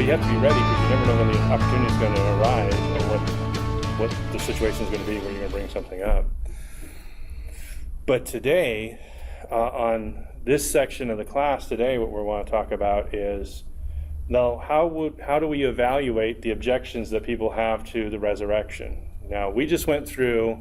you have to be ready because you never know when the opportunity is going to arise or what the situation is going to be where you're going to bring something up. But today, on this section of the class today, what we want to talk about is, now, how do we evaluate the objections that people have to the resurrection? Now, we just went through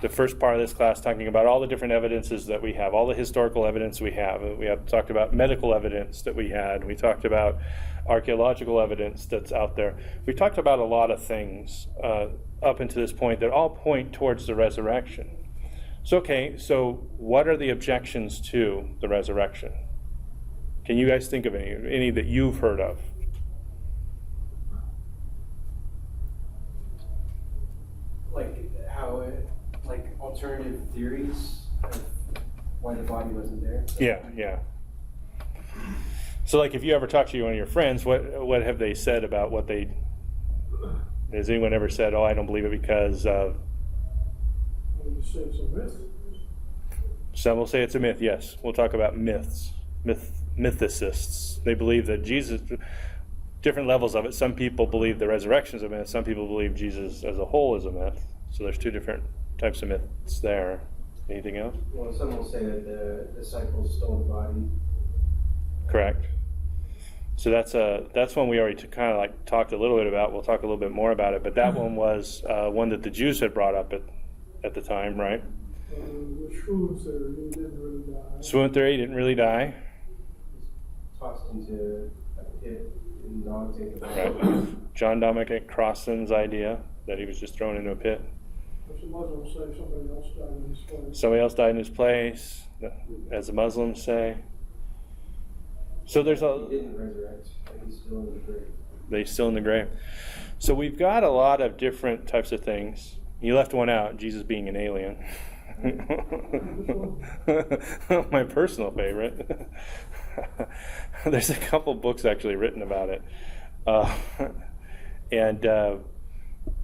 the first part of this class talking about all the different evidences that we have, all the historical evidence we have. We have talked about medical evidence that we had. We talked about archaeological evidence that's out there. We talked about a lot of things up until this point that all point towards the resurrection. So what are the objections to the resurrection? Can you guys think of any that you've heard of? Like alternative theories of why the body wasn't there? Yeah. So like if you ever talk to one of your friends, what have they said about what they... Has anyone ever said, oh, I don't believe it because of... You say it's a myth. Some will say it's a myth, yes. We'll talk about myths. Mythicists. They believe that Jesus... Different levels of it. Some people believe the resurrection is a myth. Some people believe Jesus as a whole is a myth. So there's two different types of myths there. Anything else? Well, some will say that the disciples stole the body. Correct. So that's one we already kind of like talked a little bit about. We'll talk a little bit more about it. But that one was one that the Jews had brought up at the time, right? The swoon theory, he didn't really die. Swoon theory, he didn't really die. Tossed into a pit and dogs ate the body. Right. John Dominic Crossan's idea that he was just thrown into a pit. But the Muslims say somebody else died in his place. Somebody else died in his place, as the Muslims say. So there's He didn't resurrect. He's still in the grave. They're still in the grave. So we've got a lot of different types of things. You left one out, Jesus being an alien. My personal favorite. There's a couple books actually written about it.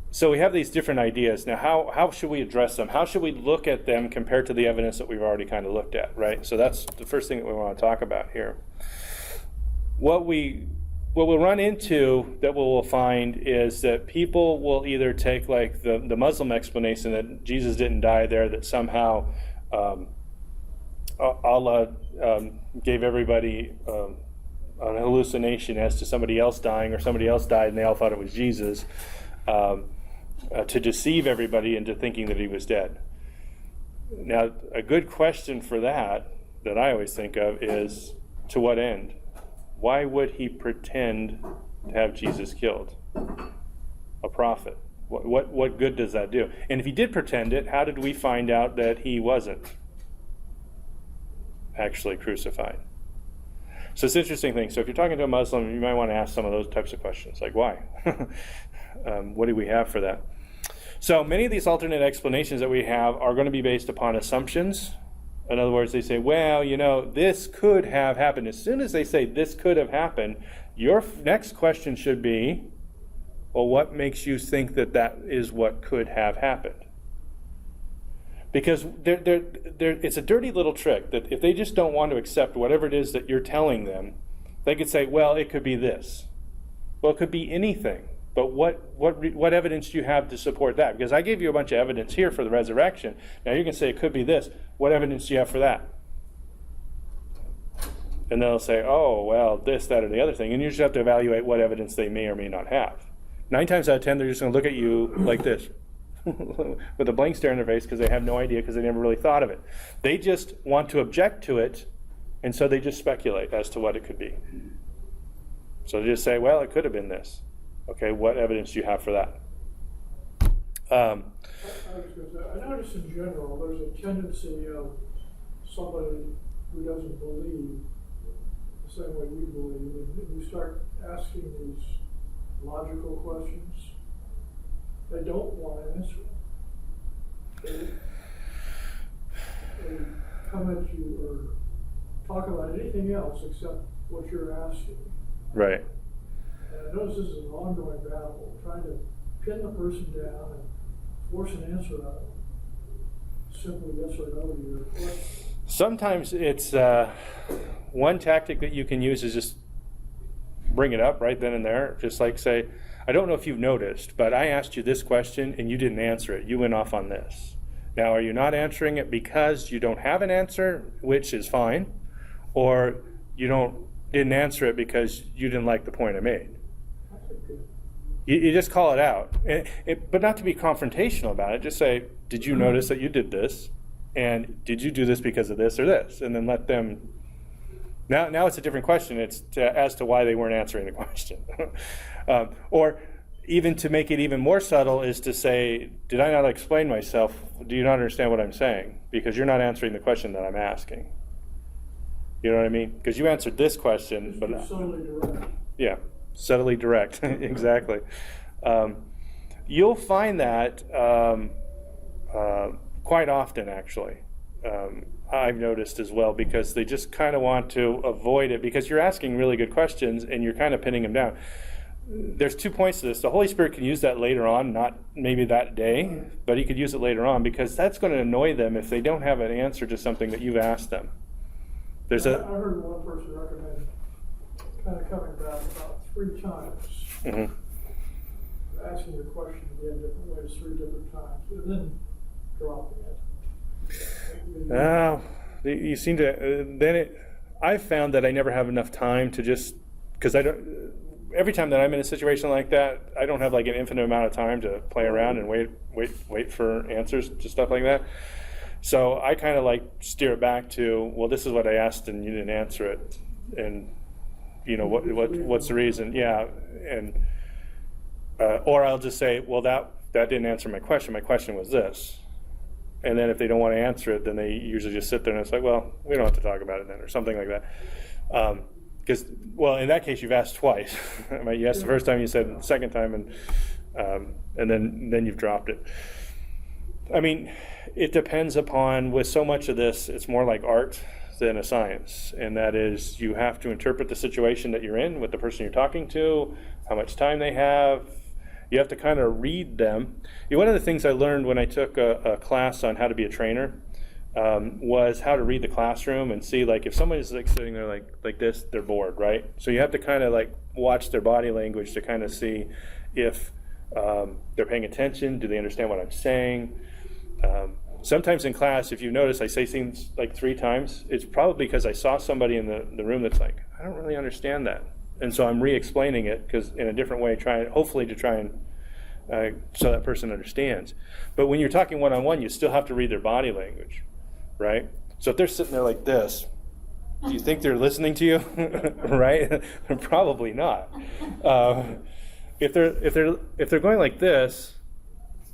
So we have these different ideas. Now, how should we address them? How should we look at them compared to the evidence that we've already kind of looked at, right? So that's the first thing that we want to talk about here. What we'll run into that we'll find is that people will either take like the Muslim explanation that Jesus didn't die there, that somehow Allah gave everybody an hallucination as to somebody else dying, or somebody else died and they all thought it was Jesus, to deceive everybody into thinking that he was dead. Now, a good question for that I always think of is, to what end? Why would he pretend to have Jesus killed? A prophet. What good does that do? And if he did pretend it, how did we find out that he wasn't actually crucified? So it's an interesting thing. So if you're talking to a Muslim, you might want to ask some of those types of questions, like why? What do we have for that? So many of these alternate explanations that we have are going to be based upon assumptions. In other words, they say, well, this could have happened. As soon as they say this could have happened, your next question should be, well, what makes you think that is what could have happened? Because it's a dirty little trick that if they just don't want to accept whatever it is that you're telling them, they could say, well, it could be this. Well, it could be anything. But what evidence do you have to support that? Because I gave you a bunch of evidence here for the resurrection. Now you can say it could be this. What evidence do you have for that? And they'll say, oh, well, this, that, or the other thing. And you just have to evaluate what evidence they may or may not have. 9 times out of 10, they're just going to look at you like this, with a blank stare in their face, because they have no idea, because they never really thought of it. They just want to object to it, and so they just speculate as to what it could be. So they just say, well, it could have been this. Okay, what evidence do you have for that? I notice in general there's a tendency of somebody who doesn't believe the same way you believe, and you start asking these logical questions, they don't want to answer them. They come at you or talk about anything else except what you're asking. Right. And I notice this is an ongoing battle, trying to pin the person down and force an answer out of them. Simply yes or no to your question. Sometimes it's one tactic that you can use is just bring it up right then and there. Just like say, I don't know if you've noticed, but I asked you this question and you didn't answer it. You went off on this. Now, are you not answering it because you don't have an answer, which is fine, or you didn't answer it because you didn't like the point I made? You just call it out, but not to be confrontational about it. Just say, did you notice that you did this? And did you do this because of this or this? And then let them. Now it's a different question. It's as to why they weren't answering the question. Or even to make it even more subtle is to say, did I not explain myself? Do you not understand what I'm saying? Because you're not answering the question that I'm asking. You know what I mean? Because you answered this question, but subtly direct. Yeah, subtly direct. Exactly. You'll find that quite often, actually. I've noticed as well, because they just kind of want to avoid it because you're asking really good questions and you're kind of pinning them down. There's 2 points to this. The Holy Spirit can use that later on, not maybe that day, but he could use it later on, because that's going to annoy them if they don't have an answer to something that you've asked them. I heard one person recommend kind of coming back about 3 times, asking the question again different ways 3 different times, and then dropping it. You seem to. I've found that I never have enough time to just, because I don't. Every time that I'm in a situation like that, I don't have like an infinite amount of time to play around and wait for answers to stuff like that. So I kind of like steer it back to, well, this is what I asked and you didn't answer it, and what's the reason? Yeah, and or I'll just say, well, that didn't answer my question. My question was this. And then if they don't want to answer it, then they usually just sit there and it's like, well, we don't have to talk about it then, or something like that. Because, well, in that case, you've asked twice. You asked the first time, you said the second time, and then you've dropped it. I mean, it depends upon, with so much of this, it's more like art than a science. And that is, you have to interpret the situation that you're in with the person you're talking to, how much time they have. You have to kind of read them. One of the things I learned when I took a class on how to be a trainer was how to read the classroom and see, like, if somebody's like sitting there like this, they're bored, right? So you have to kind of like watch their body language to kind of see if they're paying attention. Do they understand what I'm saying? Sometimes in class, if you notice, I say things like 3 times. It's probably because I saw somebody in the room that's like, I don't really understand that. And so I'm re-explaining it because in a different way, hopefully to try and so that person understands. But when you're talking one-on-one, you still have to read their body language, right? So if they're sitting there like this, do you think they're listening to you, right? Probably not. If they're going like this,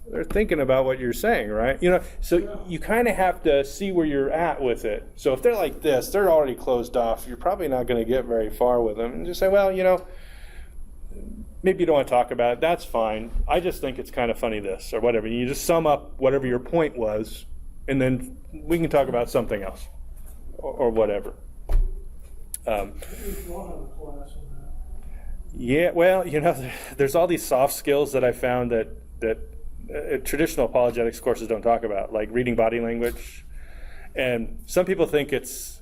they're thinking about what you're saying, right? So you kind of have to see where you're at with it. So if they're like this, they're already closed off. You're probably not going to get very far with them. And just say, well, maybe you don't want to talk about it. That's fine. I just think it's kind of funny this or whatever. You just sum up whatever your point was, and then we can talk about something else or whatever. Yeah, well, there's all these soft skills that I found that traditional apologetics courses don't talk about, like reading body language. And some people think it's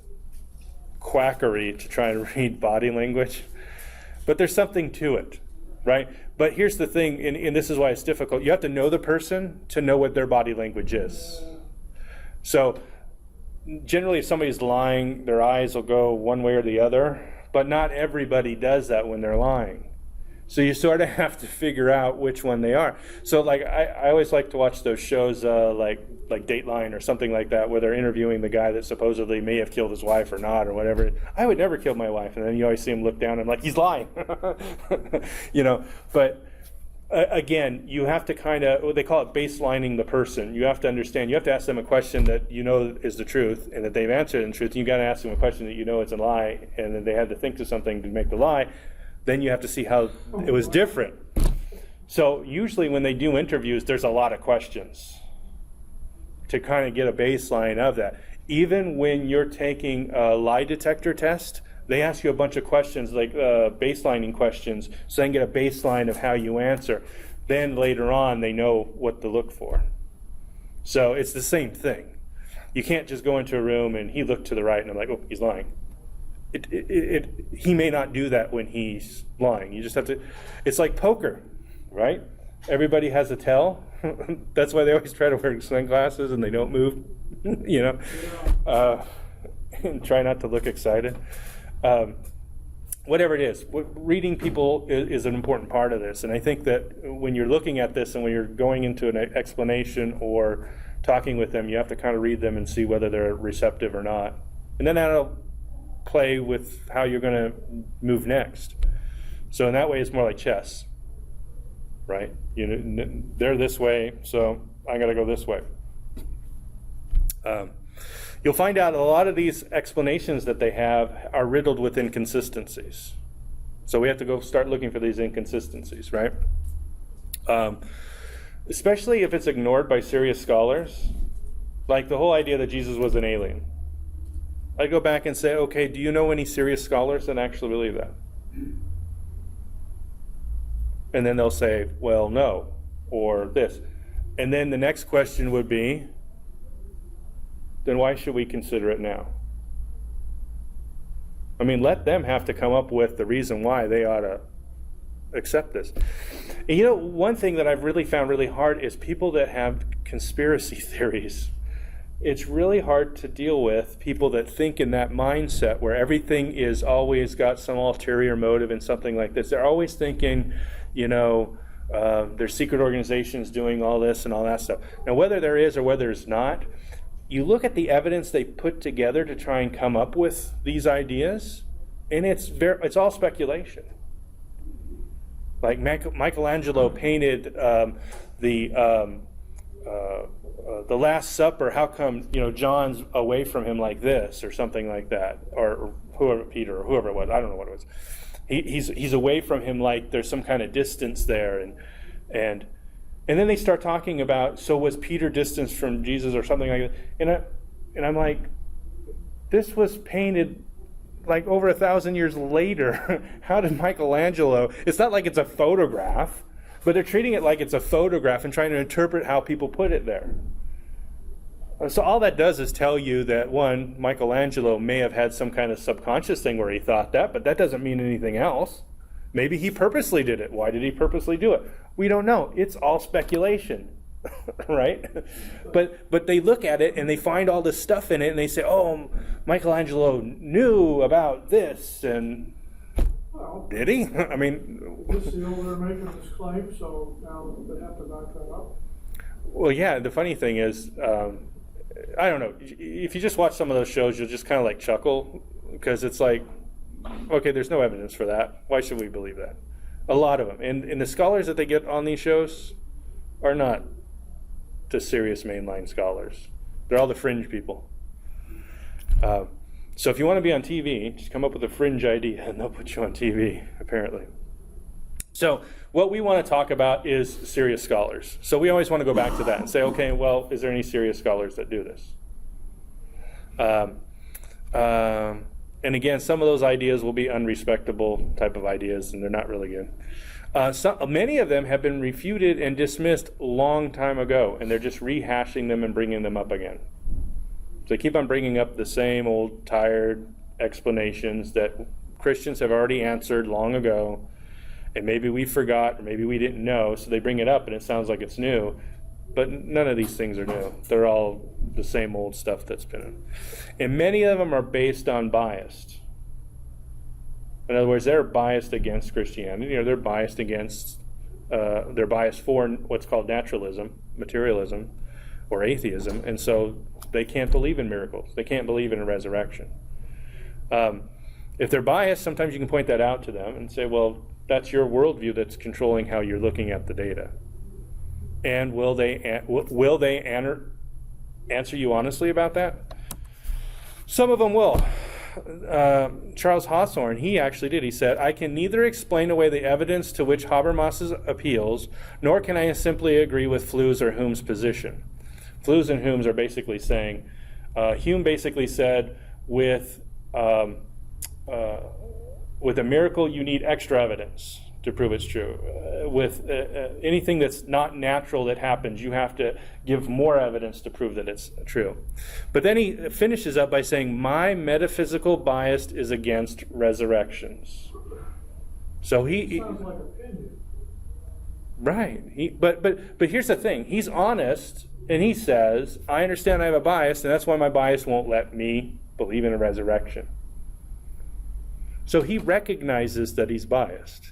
quackery to try and read body language, but there's something to it, right? But here's the thing, and this is why it's difficult. You have to know the person to know what their body language is. So generally, if somebody's lying, their eyes will go one way or the other, but not everybody does that when they're lying. So you sort of have to figure out which one they are. So like I always like to watch those shows like Dateline or something like that, where they're interviewing the guy that supposedly may have killed his wife or not or whatever. I would never kill my wife. And then you always see him look down and like, he's lying. But again, you have to kind of, they call it baselining the person. You have to understand, you have to ask them a question that is the truth and that they've answered in truth. And you've got to ask them a question that is a lie, and then they had to think to something to make the lie. Then you have to see how it was different. So usually when they do interviews, there's a lot of questions to kind of get a baseline of that. Even when you're taking a lie detector test, they ask you a bunch of questions, like baselining questions, so they can get a baseline of how you answer. Then later on, they know what to look for. So it's the same thing. You can't just go into a room and he looked to the right and I'm like, oh, he's lying. he may not do that when he's lying. You just have to, it's like poker, right? Everybody has a tell. That's why they always try to wear sunglasses and they don't move, and try not to look excited. Whatever it is, reading people is an important part of this. And I think that when you're looking at this and when you're going into an explanation or talking with them, you have to kind of read them and see whether they're receptive or not. And then that'll play with how you're going to move next. So in that way, it's more like chess, right? They're this way, so I got to go this way. You'll find out a lot of these explanations that they have are riddled with inconsistencies. So we have to go start looking for these inconsistencies, right? Especially if it's ignored by serious scholars, like the whole idea that Jesus was an alien. I go back and say, okay, do you know any serious scholars that actually believe that? And then they'll say, well, no, or this. And then the next question would be, then why should we consider it now? I mean, let them have to come up with the reason why they ought to accept this. And one thing that I've really found really hard is people that have conspiracy theories. It's really hard to deal with people that think in that mindset where everything is always got some ulterior motive in something like this. They're always thinking, there's secret organizations doing all this and all that stuff. Now, whether there is or whether there's not, you look at the evidence they put together to try and come up with these ideas, and it's all speculation. Like Michelangelo painted the Last Supper. How come John's away from him like this, or something like that, or whoever, Peter, or whoever it was? I don't know what it was. He's away from him like there's some kind of distance there, and then they start talking about, so was Peter distanced from Jesus or something like that? And I'm like, this was painted like over 1,000 years later. How did Michelangelo? It's not like it's a photograph, but they're treating it like it's a photograph and trying to interpret how people put it there. So all that does is tell you that, one, Michelangelo may have had some kind of subconscious thing where he thought that, but that doesn't mean anything else. Maybe he purposely did it. Why did he purposely do it? We don't know. It's all speculation, right? But they look at it and they find all this stuff in it and they say, oh, Michelangelo knew about this, and did he? I mean, This is the older making this claim, so now they have to back that up. Well, yeah, the funny thing is, I don't know, if you just watch some of those shows, you'll just kind of like chuckle, because it's like, okay, there's no evidence for that. Why should we believe that? A lot of them. And the scholars that they get on these shows are not the serious mainline scholars. They're all the fringe people. So if you want to be on TV, just come up with a fringe idea and they'll put you on TV, apparently. So what we want to talk about is serious scholars. So we always want to go back to that and say, okay, well, is there any serious scholars that do this? And again, some of those ideas will be unrespectable type of ideas, and they're not really good. Many of them have been refuted and dismissed a long time ago, and they're just rehashing them and bringing them up again. So they keep on bringing up the same old tired explanations that Christians have already answered long ago, and maybe we forgot, or maybe we didn't know, so they bring it up and it sounds like it's new. But none of these things are new. They're all the same old stuff that's been in. And many of them are based on bias. In other words, they're biased against Christianity, or they're biased against, they're biased for what's called naturalism, materialism, or atheism, and so they can't believe in miracles. They can't believe in a resurrection. If they're biased, sometimes you can point that out to them and say, well, that's your worldview that's controlling how you're looking at the data. And will they answer you honestly about that? Some of them will. Charles Hawthorne, he actually did. He said, I can neither explain away the evidence to which Habermas appeals, nor can I simply agree with Flu's or Hume's position. Flu's and Hume's are basically saying, Hume basically said, with a miracle you need extra evidence to prove it's true. With anything that's not natural that happens, you have to give more evidence to prove that it's true. But then he finishes up by saying, my metaphysical bias is against resurrections. So he Sounds like opinion. right. But here's the thing. He's honest, and he says, I understand I have a bias, and that's why my bias won't let me believe in a resurrection. So he recognizes that he's biased.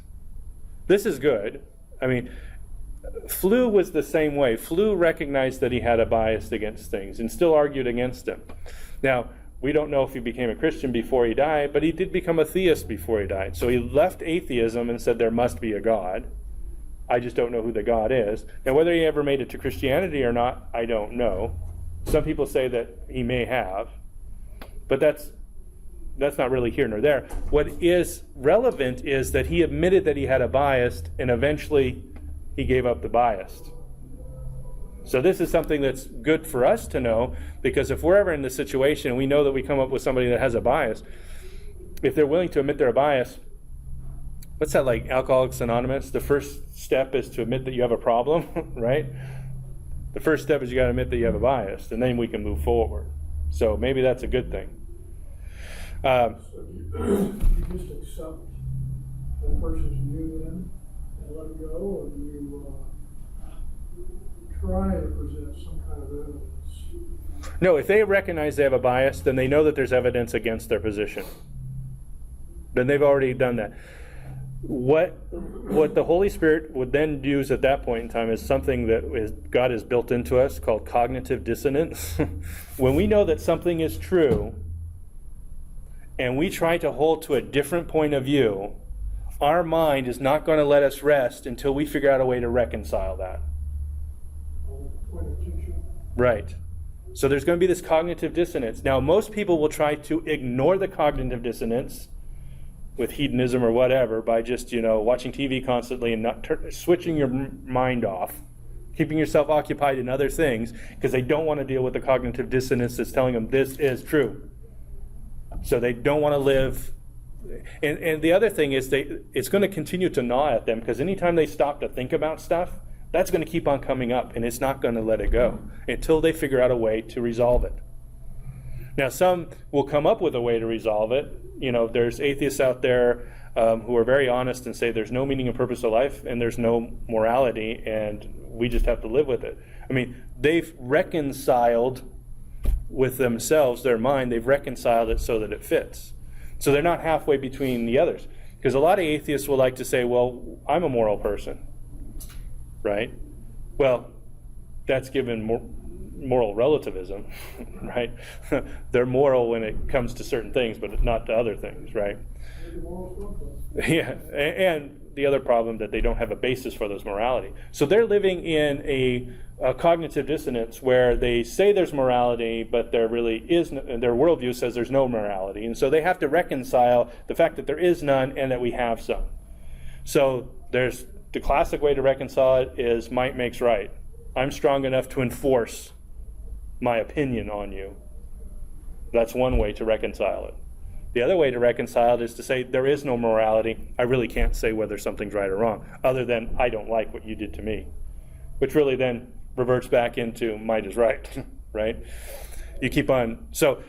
This is good. I mean, Flew was the same way. Flew recognized that he had a bias against things and still argued against them. Now, we don't know if he became a Christian before he died, but he did become a theist before he died. So he left atheism and said there must be a God. I just don't know who the God is. Now, whether he ever made it to Christianity or not, I don't know. Some people say that he may have, but that's not really here nor there. What is relevant is that he admitted that he had a bias, and eventually he gave up the bias. So this is something that's good for us to know, because if we're ever in this situation and we know that we come up with somebody that has a bias, if they're willing to admit they're a bias, what's that, like Alcoholics Anonymous? The first step is to admit that you have a problem, right? The first step is you got to admit that you have a bias, and then we can move forward. So maybe that's a good thing. So you just accept that person's view then and let it go, or do you try to present some kind of evidence? No, if they recognize they have a bias, then they know that there's evidence against their position. Then they've already done that. What the Holy Spirit would then use at that point in time is something that God has built into us called cognitive dissonance. When we know that something is true and we try to hold to a different point of view, our mind is not going to let us rest until we figure out a way to reconcile that. Point of tension. Right. So there's going to be this cognitive dissonance. Now, most people will try to ignore the cognitive dissonance with hedonism or whatever by just, watching TV constantly and not switching your mind off, keeping yourself occupied in other things, because they don't want to deal with the cognitive dissonance that's telling them this is true. So they don't want to live. And the other thing is it's going to continue to gnaw at them, because anytime they stop to think about stuff, that's going to keep on coming up, and it's not going to let it go until they figure out a way to resolve it. Now, some will come up with a way to resolve it. There's atheists out there who are very honest and say there's no meaning and purpose of life, and there's no morality, and we just have to live with it. I mean, they've reconciled with themselves, their mind, they've reconciled it so that it fits. So they're not halfway between the others. Because a lot of atheists will like to say, well, I'm a moral person, right? Well, that's given moral relativism, right? They're moral when it comes to certain things, but not to other things, right? Yeah, and the other problem that they don't have a basis for those morality. So they're living in a cognitive dissonance where they say there's morality, but there really is their worldview says there's no morality, and so they have to reconcile the fact that there is none and that we have some. So there's the classic way to reconcile it is might makes right. I'm strong enough to enforce my opinion on you. That's one way to reconcile it. The other way to reconcile it is to say there is no morality. I really can't say whether something's right or wrong, other than I don't like what you did to me, which really then reverts back into might is right, right? You keep on. So,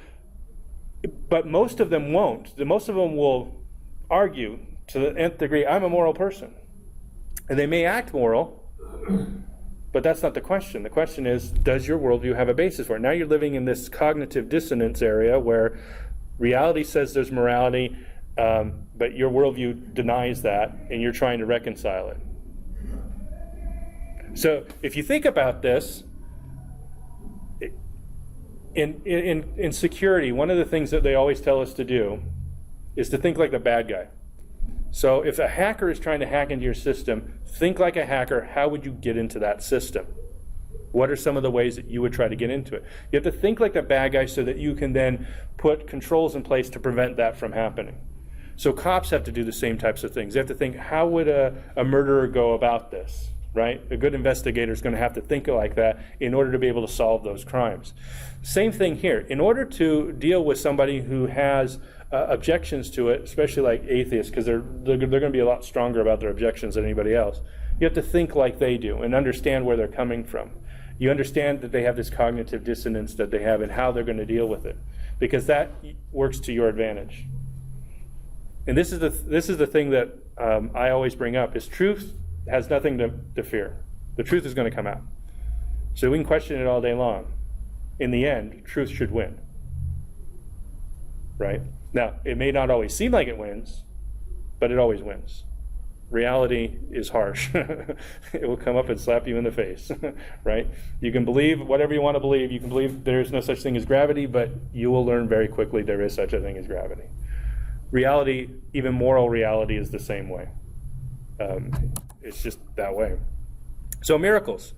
but most of them won't. Most of them will argue to the nth degree, I'm a moral person. And they may act moral, but that's not the question. The question is, does your worldview have a basis for it? Now you're living in this cognitive dissonance area where reality says there's morality, but your worldview denies that, and you're trying to reconcile it. So if you think about this, in security, one of the things that they always tell us to do is to think like the bad guy. So if a hacker is trying to hack into your system, think like a hacker. How would you get into that system? What are some of the ways that you would try to get into it? You have to think like the bad guy so that you can then put controls in place to prevent that from happening. So cops have to do the same types of things. They have to think, how would a murderer go about this? right? A good investigator is going to have to think like that in order to be able to solve those crimes. Same thing here. In order to deal with somebody who has objections to it, especially like atheists, because they're going to be a lot stronger about their objections than anybody else, you have to think like they do and understand where they're coming from. You understand that they have this cognitive dissonance that they have and how they're going to deal with it, because that works to your advantage. And this is the thing that I always bring up, is truth has nothing to fear. The truth is going to come out. So we can question it all day long. In the end, truth should win. Right? Now, it may not always seem like it wins, but it always wins. Reality is harsh. It will come up and slap you in the face, right? You can believe whatever you want to believe. You can believe there is no such thing as gravity, but you will learn very quickly there is such a thing as gravity. Reality, even moral reality, is the same way. It's just that way. So miracles.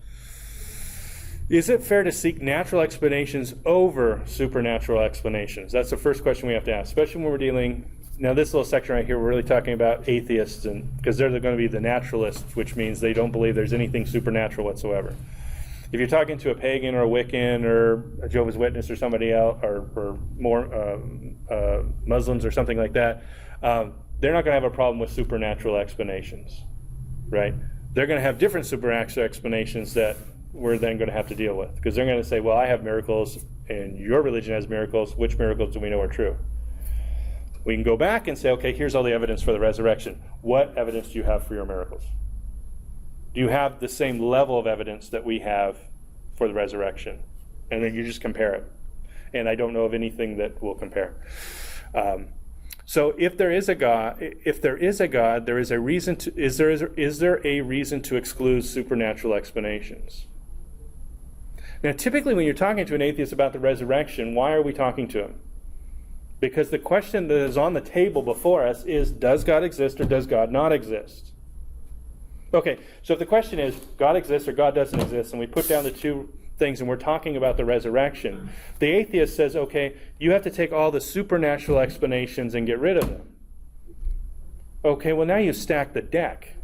Is it fair to seek natural explanations over supernatural explanations? That's the first question we have to ask, especially when we're dealing. Now, this little section right here, we're really talking about atheists, and because they're going to be the naturalists, which means they don't believe there's anything supernatural whatsoever. If you're talking to a pagan or a Wiccan or a Jehovah's Witness or somebody else, or more Muslims or something like that, they're not going to have a problem with supernatural explanations, right? They're going to have different supernatural explanations that we're then going to have to deal with, because they're going to say, well, I have miracles and your religion has miracles. Which miracles do we know are true? We can go back and say, okay, here's all the evidence for the resurrection. What evidence do you have for your miracles? Do you have the same level of evidence that we have for the resurrection? And then you just compare it. And I don't know of anything that will compare. So if there is a God, there is a reason to. Is there a reason to exclude supernatural explanations? Now, typically, when you're talking to an atheist about the resurrection, why are we talking to him? Because the question that is on the table before us is, does God exist or does God not exist? Okay, so if the question is, God exists or God doesn't exist, and we put down the two things and we're talking about the resurrection, the atheist says, okay, you have to take all the supernatural explanations and get rid of them. Okay, well, now you stack the deck,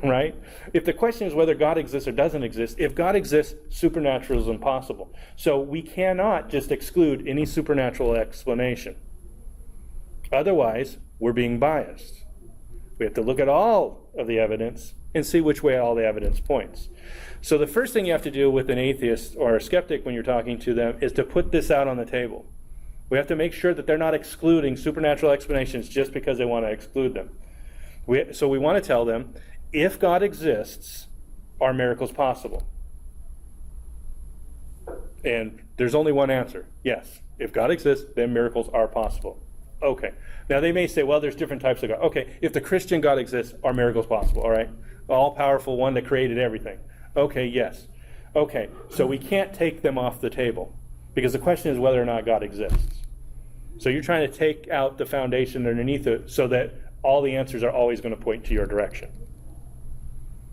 right? If the question is whether God exists or doesn't exist, if God exists, supernatural is impossible. So we cannot just exclude any supernatural explanation. Otherwise, we're being biased. We have to look at all of the evidence and see which way all the evidence points. So the first thing you have to do with an atheist or a skeptic when you're talking to them is to put this out on the table. We have to make sure that they're not excluding supernatural explanations just because they want to exclude them. So we want to tell them, if God exists, are miracles possible? And there's only one answer. Yes. If God exists, then miracles are possible. Okay. Now they may say, well, there's different types of God. Okay, if the Christian God exists, are miracles possible? All right. All-powerful one that created everything. Okay, yes. Okay, so we can't take them off the table, because the question is whether or not God exists. So you're trying to take out the foundation underneath it so that all the answers are always going to point to your direction.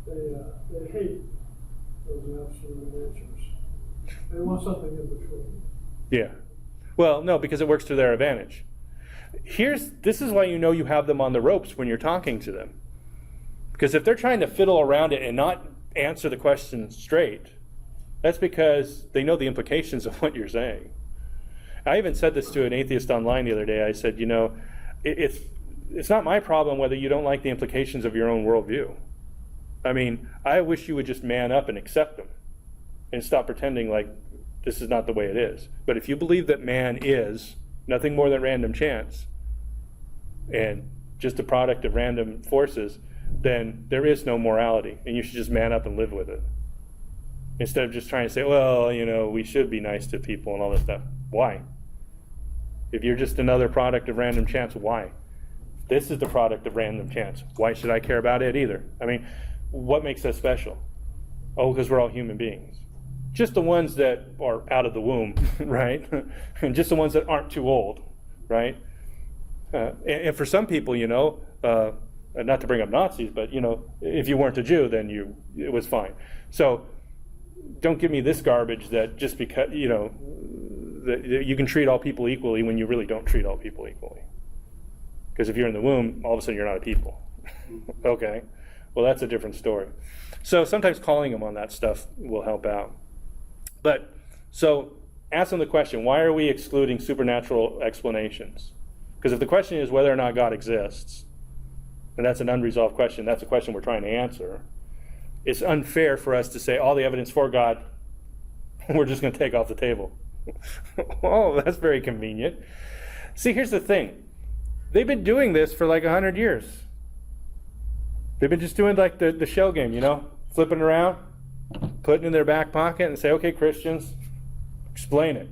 They hate those absolute answers. They want something in between. Yeah. Well, no, because it works to their advantage. This is why you know you have them on the ropes when you're talking to them. Because if they're trying to fiddle around it and not answer the question straight, that's because they know the implications of what you're saying. I even said this to an atheist online the other day. I said, it's not my problem whether you don't like the implications of your own worldview. I mean, I wish you would just man up and accept them and stop pretending like this is not the way it is. But if you believe that man is nothing more than random chance and just a product of random forces, then there is no morality, and you should just man up and live with it. Instead of just trying to say, well, we should be nice to people and all this stuff. Why? If you're just another product of random chance, why? This is the product of random chance. Why should I care about it either? I mean, what makes us special? Oh, because we're all human beings. Just the ones that are out of the womb, right? And just the ones that aren't too old, right? And for some people, not to bring up Nazis, but if you weren't a Jew, then it was fine. So don't give me this garbage that just because that you can treat all people equally when you really don't treat all people equally. Because if you're in the womb, all of a sudden you're not a people. Okay. well, that's a different story. So sometimes calling them on that stuff will help out. But, so ask them the question, why are we excluding supernatural explanations? Because if the question is whether or not God exists, and that's an unresolved question, that's a question we're trying to answer, it's unfair for us to say all the evidence for God, we're just going to take off the table. Oh, that's very convenient. See, here's the thing. They've been doing this for like 100 years. They've been just doing like the shell game, you know, flipping around, putting it in their back pocket and say, okay, Christians, explain it.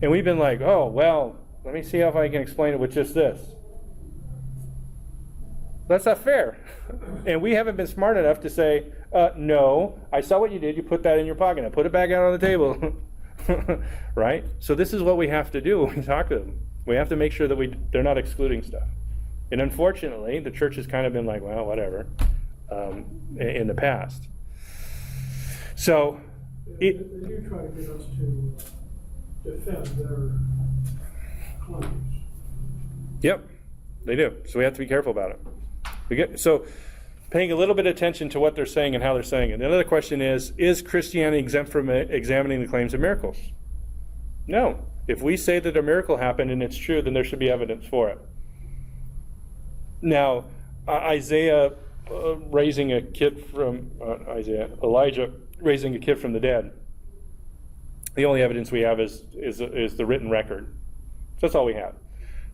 And we've been like, oh, well, let me see if I can explain it with just this. That's not fair. And we haven't been smart enough to say, no, I saw what you did. You put that in your pocket. Now put it back out on the table. Right? So this is what we have to do when we talk to them. We have to make sure that they're not excluding stuff. And unfortunately, the church has kind of been like, well, whatever, in the past. So they do try to get us to defend their claims. Yep, they do. So we have to be careful about it. So paying a little bit of attention to what they're saying and how they're saying it. The other question is Christianity exempt from examining the claims of miracles? No. If we say that a miracle happened and it's true, then there should be evidence for it. Now, Elijah raising a kid from the dead, the only evidence we have is the written record. So that's all we have.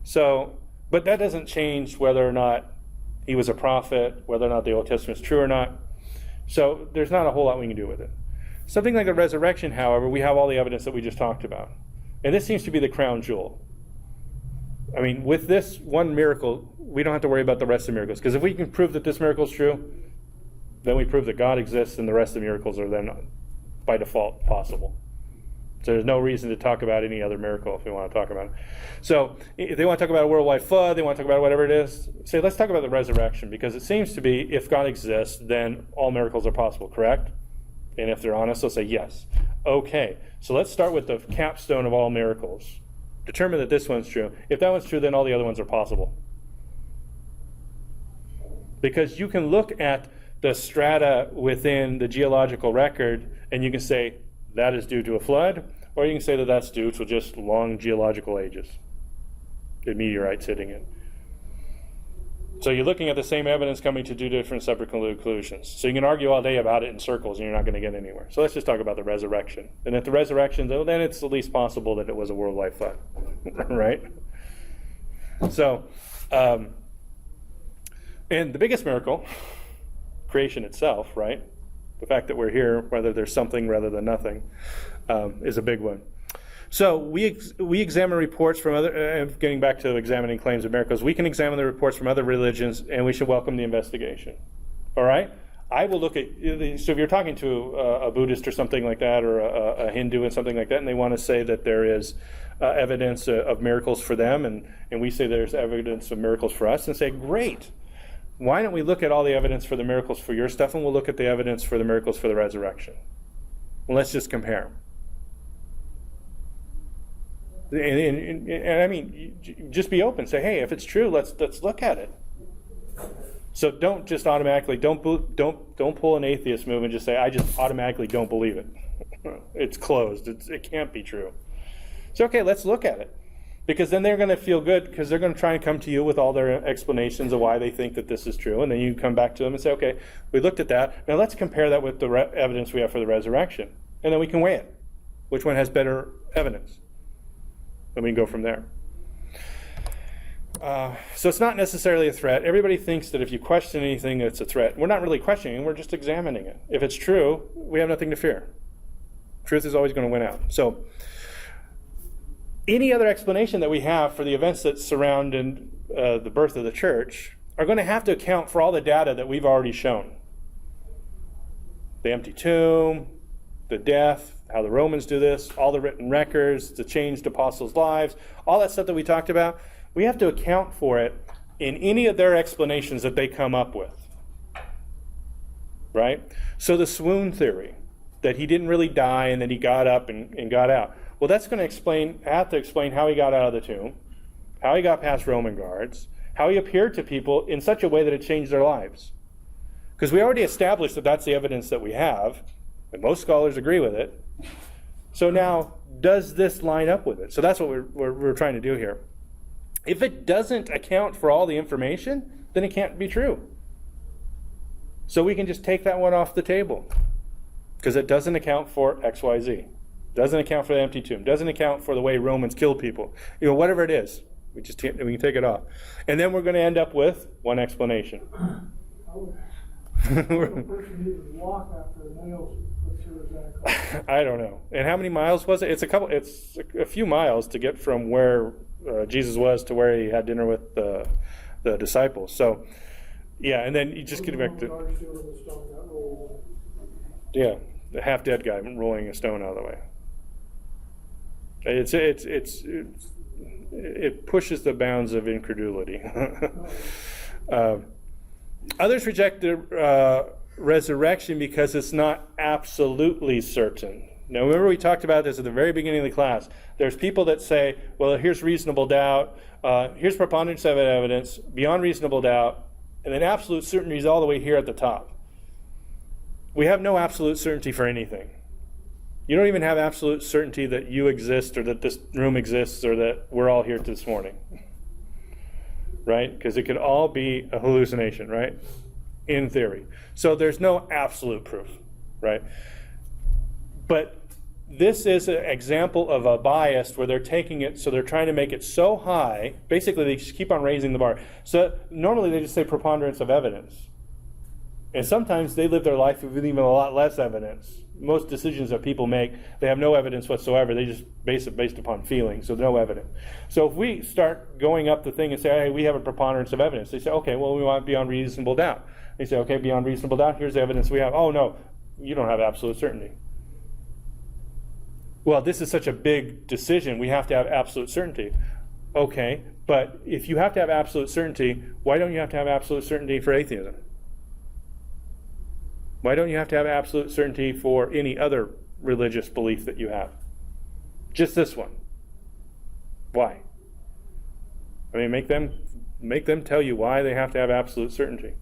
So, but that doesn't change whether or not he was a prophet, whether or not the Old Testament is true or not. So there's not a whole lot we can do with it. Something like the resurrection, however, we have all the evidence that we just talked about. And this seems to be the crown jewel. I mean, with this one miracle, we don't have to worry about the rest of the miracles. Because if we can prove that this miracle is true, then we prove that God exists and the rest of the miracles are then, by default, possible. So there's no reason to talk about any other miracle if we want to talk about it. So if they want to talk about a worldwide flood, they want to talk about whatever it is, say, let's talk about the resurrection. Because it seems to be, if God exists, then all miracles are possible, correct? And if they're honest, they'll say yes. Okay, so let's start with the capstone of all miracles. Determine that this one's true. If that one's true, then all the other ones are possible. Because you can look at the strata within the geological record and you can say that is due to a flood, or you can say that that's due to just long geological ages, the meteorites hitting it. So you're looking at the same evidence coming to two different separate conclusions. So you can argue all day about it in circles and you're not going to get anywhere. So let's just talk about the resurrection. And if the resurrection, then it's the least possible that it was a worldwide flood. Right? So, and the biggest miracle, creation itself, right? The fact that we're here, whether there's something rather than nothing, is a big one. So we examine reports from other, getting back to examining claims of miracles, we can examine the reports from other religions and we should welcome the investigation. All right? I will look at, so if you're talking to a Buddhist or something like that, or a Hindu and something like that, and they want to say that there is evidence of miracles for them, and we say there's evidence of miracles for us, and say, great. Why don't we look at all the evidence for the miracles for your stuff, and we'll look at the evidence for the miracles for the resurrection. Well, let's just compare. And I mean, just be open. Say, hey, if it's true, let's look at it. So don't just automatically don't pull an atheist move and just say, I just automatically don't believe it. It's closed. It can't be true. So okay, let's look at it, because then they're going to feel good, because they're going to try and come to you with all their explanations of why they think that this is true, and then you come back to them and say, okay, we looked at that. Now let's compare that with the evidence we have for the resurrection, and then we can weigh it. Which one has better evidence? And we can go from there. So it's not necessarily a threat. Everybody thinks that if you question anything, it's a threat. We're not really questioning, we're just examining it. If it's true, we have nothing to fear. Truth is always going to win out. So any other explanation that we have for the events that surround the birth of the church are going to have to account for all the data that we've already shown. The empty tomb, the death, how the Romans do this, all the written records, the changed apostles' lives, all that stuff that we talked about, we have to account for it in any of their explanations that they come up with. Right? So the swoon theory, that he didn't really die and then he got up and got out. Well, that's going to have to explain how he got out of the tomb, how he got past Roman guards, how he appeared to people in such a way that it changed their lives. Because we already established that that's the evidence that we have, and most scholars agree with it. So now, does this line up with it? So that's what we're trying to do here. If it doesn't account for all the information, then it can't be true. So we can just take that one off the table, because it doesn't account for X, Y, Z. Doesn't account for the empty tomb. Doesn't account for the way Romans killed people. Whatever it is, we can take it off. And then we're going to end up with one explanation. A person even walk after a nail put through his ankle. I don't know. And how many miles was it? It's a few miles to get from where Jesus was to where he had dinner with the disciples. So, yeah, and then you just get back to the half-dead guy rolling a stone out of the way. It pushes the bounds of incredulity. Others reject the resurrection because it's not absolutely certain. Now, remember we talked about this at the very beginning of the class. There's people that say, well, here's reasonable doubt, here's preponderance of evidence, beyond reasonable doubt, and then absolute certainty is all the way here at the top. We have no absolute certainty for anything. You don't even have absolute certainty that you exist or that this room exists or that we're all here this morning. Right? Because it could all be a hallucination, right? In theory. So there's no absolute proof, right? But this is an example of a bias where they're taking it, so they're trying to make it so high. Basically, they just keep on raising the bar. So normally they just say preponderance of evidence. And sometimes they live their life with even a lot less evidence. Most decisions that people make, they have no evidence whatsoever. They just base it based upon feeling, so no evidence. So if we start going up the thing and say, hey, we have a preponderance of evidence, they say, okay, well, we want beyond reasonable doubt. They say, okay, beyond reasonable doubt, here's the evidence we have. Oh, no, you don't have absolute certainty. Well, this is such a big decision, we have to have absolute certainty. Okay, but if you have to have absolute certainty, why don't you have to have absolute certainty for atheism? Why don't you have to have absolute certainty for any other religious belief that you have? Just this one. Why? I mean, make them tell you why they have to have absolute certainty.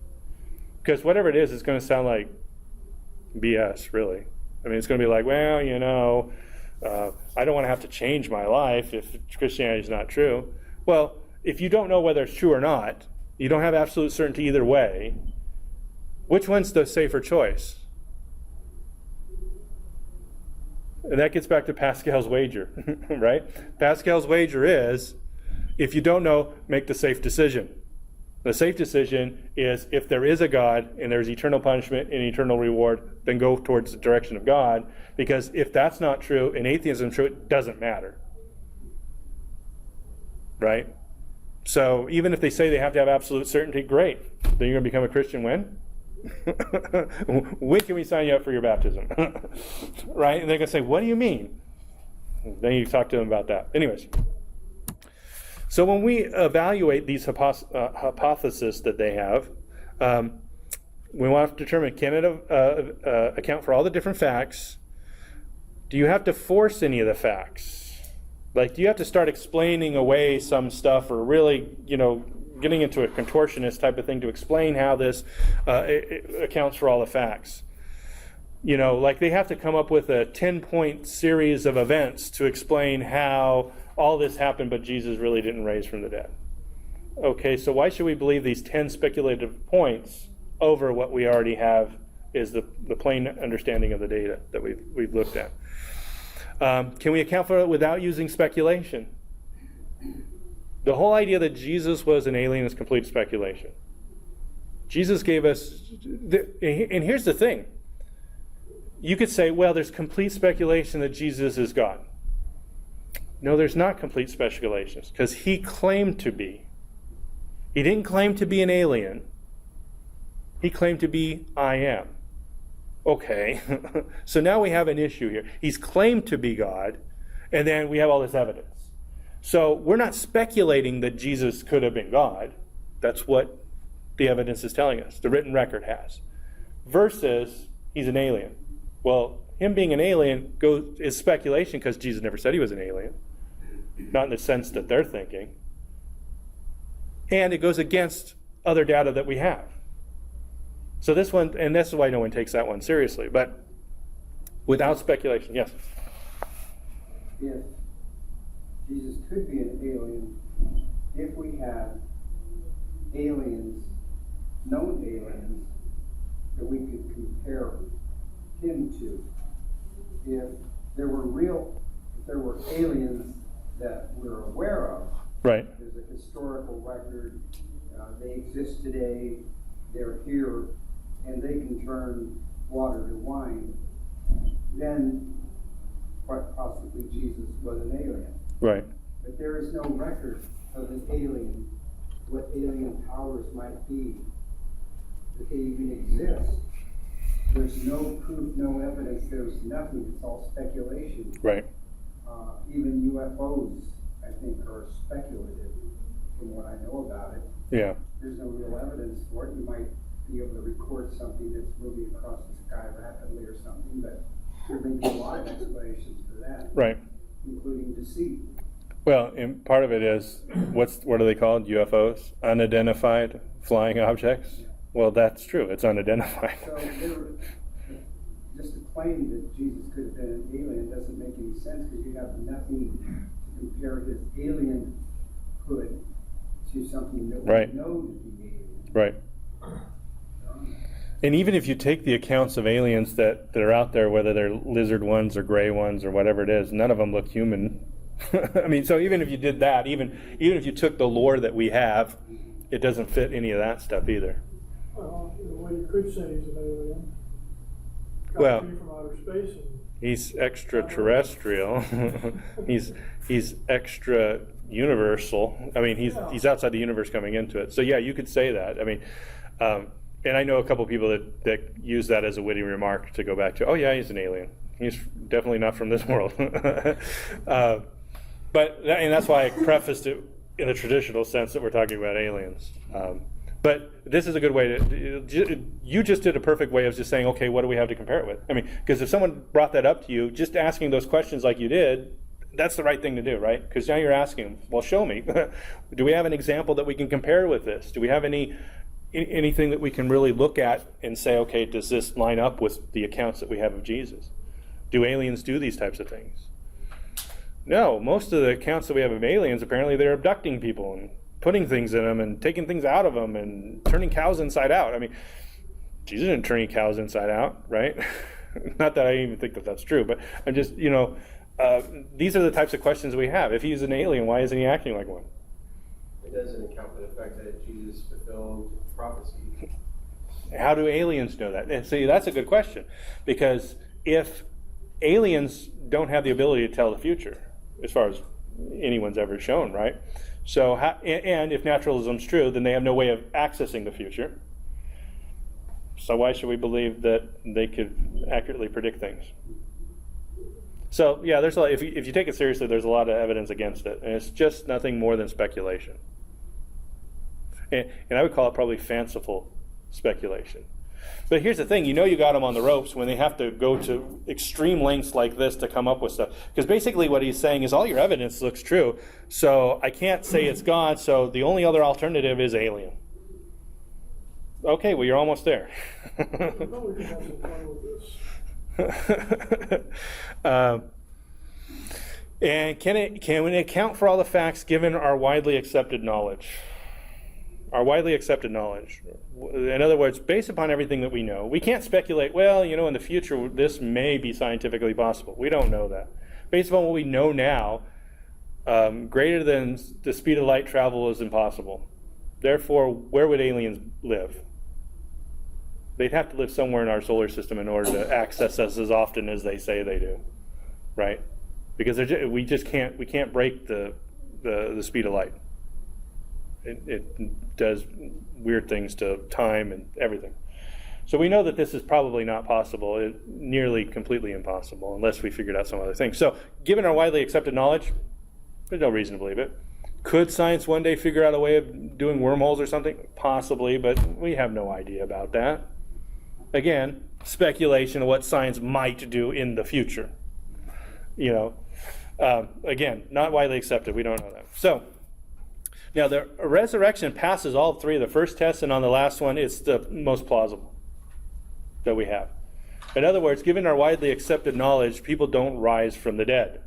Because whatever it is, it's going to sound like BS, really. I mean, it's going to be like, well, I don't want to have to change my life if Christianity is not true. Well, if you don't know whether it's true or not, you don't have absolute certainty either way, which one's the safer choice? And that gets back to Pascal's wager, right? Pascal's wager is, if you don't know, make the safe decision. The safe decision is, if there is a God and there's eternal punishment and eternal reward, then go towards the direction of God. Because if that's not true and atheism is true, it doesn't matter. Right? So even if they say they have to have absolute certainty, great. Then you're going to become a Christian when? When can we sign you up for your baptism? Right? And they're going to say, what do you mean? Then you talk to them about that. Anyways. So when we evaluate these hypotheses that they have, we want to determine, can it account for all the different facts? Do you have to force any of the facts? Like, do you have to start explaining away some stuff, or really, getting into a contortionist type of thing to explain how this it accounts for all the facts? Like they have to come up with a 10-point series of events to explain how all this happened, but Jesus really didn't raise from the dead. Okay, so why should we believe these 10 speculative points over what we already have is the plain understanding of the data that we've looked at? Can we account for it without using speculation? The whole idea that Jesus was an alien is complete speculation. Jesus gave us, and here's the thing. You could say, well, there's complete speculation that Jesus is God. No, there's not complete speculation, because he claimed to be. He didn't claim to be an alien. He claimed to be, I am. Okay, so now we have an issue here. He's claimed to be God, and then we have all this evidence. So we're not speculating that Jesus could have been God. That's what the evidence is telling us, the written record has. Versus, he's an alien. Well, him being an alien is speculation, because Jesus never said he was an alien. Not in the sense that they're thinking. And it goes against other data that we have. So this one, and this is why no one takes that one seriously, but without speculation, yes? If Jesus could be an alien, if we had aliens, known aliens, that we could compare him to, if there were aliens that we're aware of, Right. there's a historical record, they exist today, they're here, and they can turn water to wine, then quite possibly Jesus was an alien. Right. But there is no record of an alien, what alien powers might be, that they even exist. There's no proof, no evidence, there's nothing, it's all speculation. Right. Even UFOs, I think, are speculative from what I know about it. Yeah. There's no real evidence for it. You might be able to record something that's moving across the sky rapidly or something, but there may be a lot of explanations for that, Right. including deceit. Well, and part of it is, what are they called? UFOs? Unidentified flying objects? Well, that's true. It's unidentified. So just to claim that Jesus could have been an alien doesn't make any sense, because you have nothing to compare his alienhood to something that we Right. know to be alien. Right. And even if you take the accounts of aliens that are out there, whether they're lizard ones or gray ones or whatever it is, none of them look human. I mean, so even if you did that, even if you took the lore that we have, it doesn't fit any of that stuff either. Well, the way you could say he's an alien. Well, Got to be from outer space. And he's extraterrestrial. he's extra universal. I mean, he's outside the universe coming into it. So yeah, you could say that. I mean, and I know a couple people that use that as a witty remark to go back to, oh yeah, he's an alien. He's definitely not from this world. But that's why I prefaced it in a traditional sense that we're talking about aliens. But this is a good way you just did a perfect way of just saying, okay, what do we have to compare it with? I mean, because if someone brought that up to you, just asking those questions like you did, that's the right thing to do, right? Because now you're asking, well, show me. Do we have an example that we can compare with this? Do we have anything that we can really look at and say, okay, does this line up with the accounts that we have of Jesus? Do aliens do these types of things? No, most of the accounts that we have of aliens, apparently they're abducting people and putting things in them and taking things out of them and turning cows inside out. I mean, Jesus didn't turn cows inside out, right? Not that I even think that that's true, but I'm just, these are the types of questions we have. If he's an alien, why isn't he acting like one? It doesn't account for the fact that Jesus fulfilled prophecy. How do aliens know that? And see, that's a good question, because if aliens don't have the ability to tell the future, as far as anyone's ever shown, right? So, and if naturalism's true, then they have no way of accessing the future. So why should we believe that they could accurately predict things? So yeah, there's a lot, if you take it seriously, there's a lot of evidence against it, and it's just nothing more than speculation. And I would call it probably fanciful speculation. But here's the thing, you got them on the ropes when they have to go to extreme lengths like this to come up with stuff. Because basically what he's saying is all your evidence looks true, so I can't say it's God, so the only other alternative is alien. Okay, well, you're almost there. we can have some fun with this. And can we account for all the facts given our widely accepted knowledge? Our widely accepted knowledge. In other words, based upon everything that we know, we can't speculate, well, in the future this may be scientifically possible. We don't know that. Based upon what we know now, greater than the speed of light travel is impossible. Therefore, where would aliens live? They'd have to live somewhere in our solar system in order to access us as often as they say they do, right? Because we can't break the speed of light. It does weird things to time and everything. So we know that this is probably not possible, nearly completely impossible, unless we figured out some other thing. So given our widely accepted knowledge, there's no reason to believe it. Could science one day figure out a way of doing wormholes or something? Possibly, but we have no idea about that. Again, speculation of what science might do in the future. Again, not widely accepted. We don't know that. So Now, the resurrection passes all three of the first tests, and on the last one, it's the most plausible that we have. In other words, given our widely accepted knowledge, people don't rise from the dead.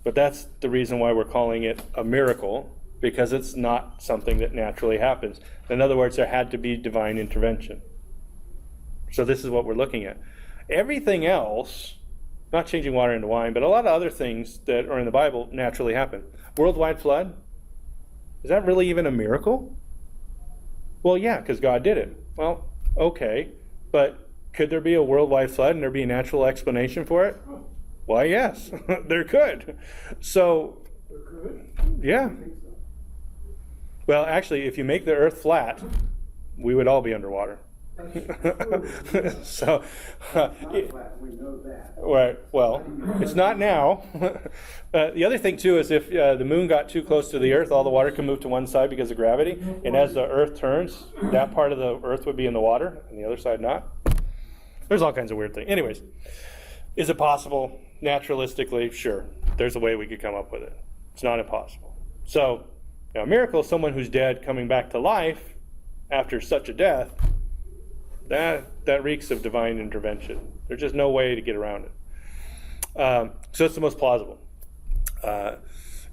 But that's the reason why we're calling it a miracle, because it's not something that naturally happens. In other words, there had to be divine intervention. So this is what we're looking at. Everything else, not changing water into wine, but a lot of other things that are in the Bible naturally happen. Worldwide flood, is that really even a miracle? Well, yeah, because God did it. Well, okay, but could there be a worldwide flood and there be a natural explanation for it? Why, yes, there could. So, yeah. Well, actually, if you make the earth flat, we would all be underwater. So, We know that. right, well, it's not now. The other thing, too, is if the moon got too close to the earth, all the water can move to one side because of gravity. And as the earth turns, that part of the earth would be in the water, and the other side not. There's all kinds of weird things. Anyways, is it possible? Naturalistically, sure. There's a way we could come up with it. It's not impossible. So, a miracle is someone who's dead coming back to life after such a death. That reeks of divine intervention. There's just no way to get around it. So it's the most plausible.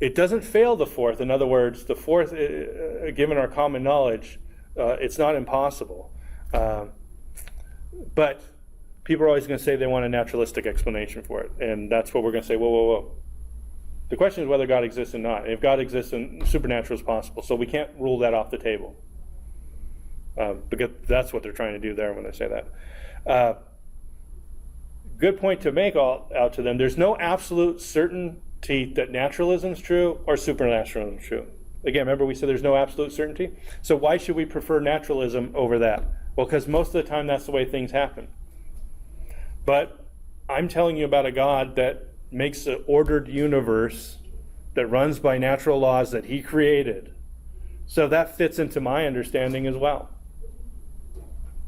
It doesn't fail the fourth. In other words, the fourth, given our common knowledge, it's not impossible. But people are always going to say they want a naturalistic explanation for it. And that's what we're going to say, whoa. The question is whether God exists or not. And if God exists, then supernatural is possible. So we can't rule that off the table. Because that's what they're trying to do there when they say that. Good point to make out to them. There's no absolute certainty that naturalism is true or supernaturalism is true. Again, remember we said there's no absolute certainty? So why should we prefer naturalism over that? Well, because most of the time that's the way things happen. But I'm telling you about a God that makes an ordered universe that runs by natural laws that he created. So that fits into my understanding as well.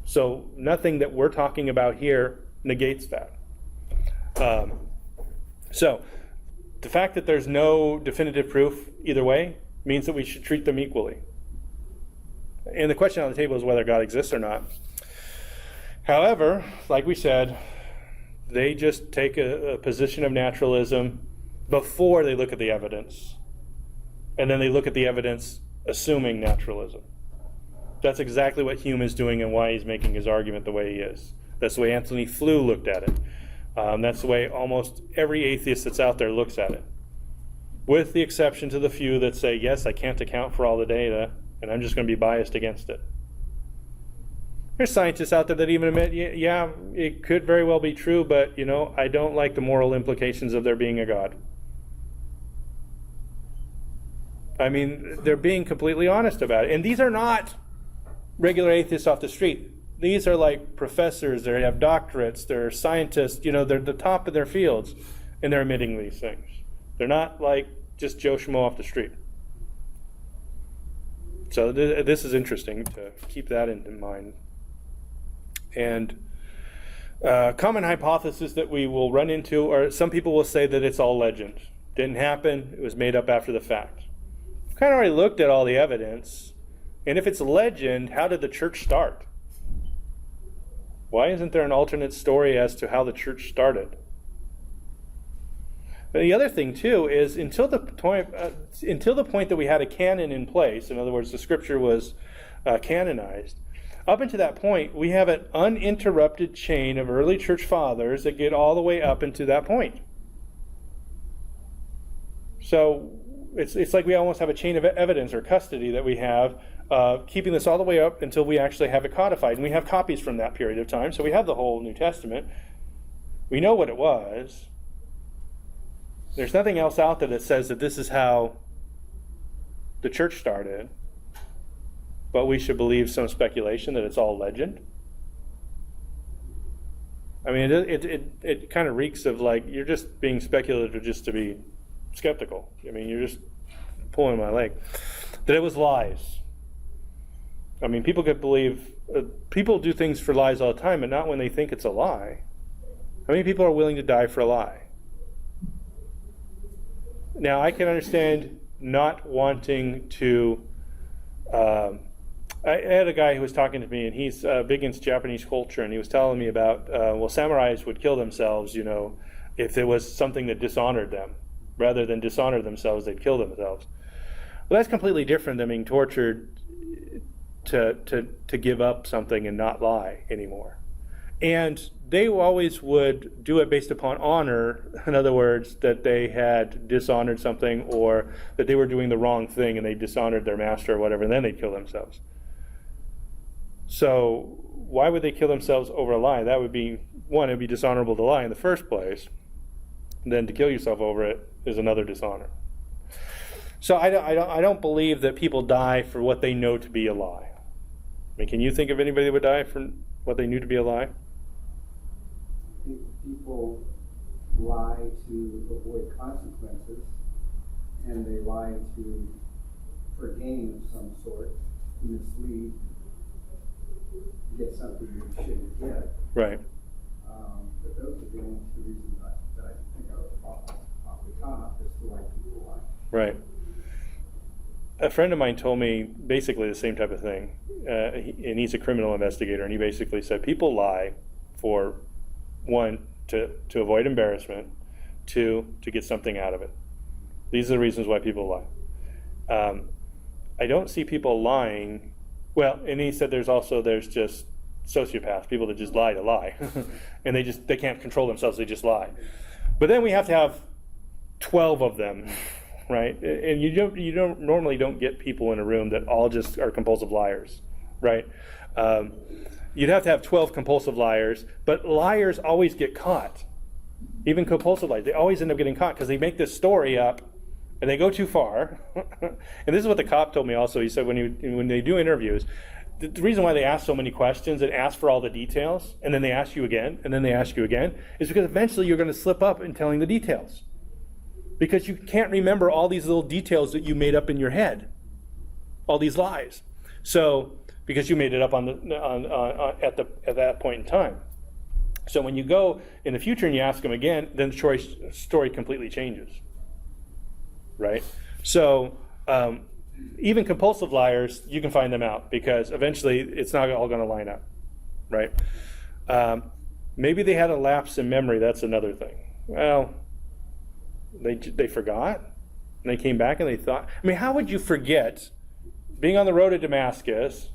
So nothing that we're talking about here negates that. So the fact that there's no definitive proof either way means that we should treat them equally. And the question on the table is whether God exists or not. However, like we said, they just take a position of naturalism before they look at the evidence. And then they look at the evidence assuming naturalism. That's exactly what Hume is doing and why he's making his argument the way he is. That's the way Anthony Flew looked at it. That's the way almost every atheist that's out there looks at it. With the exception to the few that say, yes, I can't account for all the data, and I'm just going to be biased against it. There's scientists out there that even admit, yeah, it could very well be true, but, I don't like the moral implications of there being a God. I mean, they're being completely honest about it. And these are not regular atheists off the street. These are like professors, they have doctorates, they're scientists, they're the top of their fields, and they're admitting these things. They're not like just Joe Schmo off the street. So this is interesting to keep that in mind. And common hypothesis that we will run into, or some people will say that it's all legend. Didn't happen, it was made up after the fact. We've kind of already looked at all the evidence, and if it's legend, how did the church start? Why isn't there an alternate story as to how the church started? And the other thing, too, is until the point that we had a canon in place, in other words, the scripture was canonized, up until that point, we have an uninterrupted chain of early church fathers that get all the way up into that point. So it's like we almost have a chain of evidence or custody that we have, keeping this all the way up until we actually have it codified. And we have copies from that period of time, so we have the whole New Testament. We know what it was. There's nothing else out there that says that this is how the church started. But we should believe some speculation that it's all legend. I mean, it kind of reeks of like you're just being speculative just to be skeptical. I mean, you're just pulling my leg. That it was lies. I mean, people could believe, people do things for lies all the time, but not when they think it's a lie. How many people are willing to die for a lie? Now, I can understand not wanting to. I had a guy who was talking to me, and he's big into Japanese culture, and he was telling me about, samurais would kill themselves, if there was something that dishonored them. Rather than dishonor themselves, they'd kill themselves. Well, that's completely different than being tortured to give up something and not lie anymore. And they always would do it based upon honor, in other words, that they had dishonored something or that they were doing the wrong thing and they dishonored their master or whatever, and then they'd kill themselves. So why would they kill themselves over a lie? That would be, one, it would be dishonorable to lie in the first place. And then to kill yourself over it is another dishonor. So I don't believe that people die for what they know to be a lie. I mean, can you think of anybody that would die for what they knew to be a lie? I think people lie to avoid consequences, and they lie for gain of some sort, to mislead, to get something you shouldn't get. Right. But those are the only two reasons that I think are off the top, is to why people lie. Right. A friend of mine told me basically the same type of thing, and he's a criminal investigator, and he basically said people lie for, one, to avoid embarrassment, two, to get something out of it. These are the reasons why people lie. I don't see people lying, well, and he said there's just sociopaths, people that just lie to lie, and they can't control themselves, they just lie. But then we have to have 12 of them. Right, and you don't normally get people in a room that all just are compulsive liars, right? You'd have to have 12 compulsive liars, but liars always get caught. Even compulsive liars, they always end up getting caught because they make this story up, and they go too far. And this is what the cop told me also. He said when they do interviews, the reason why they ask so many questions and ask for all the details, and then they ask you again, and then they ask you again, is because eventually you're going to slip up in telling the details. Because you can't remember all these little details that you made up in your head, all these lies. So, because you made it up at that point in time. So when you go in the future and you ask them again, then the story completely changes, right? So even compulsive liars, you can find them out because eventually it's not all going to line up, right? Maybe they had a lapse in memory. That's another thing. Well. They forgot, and they came back and they thought. I mean, how would you forget being on the road to Damascus,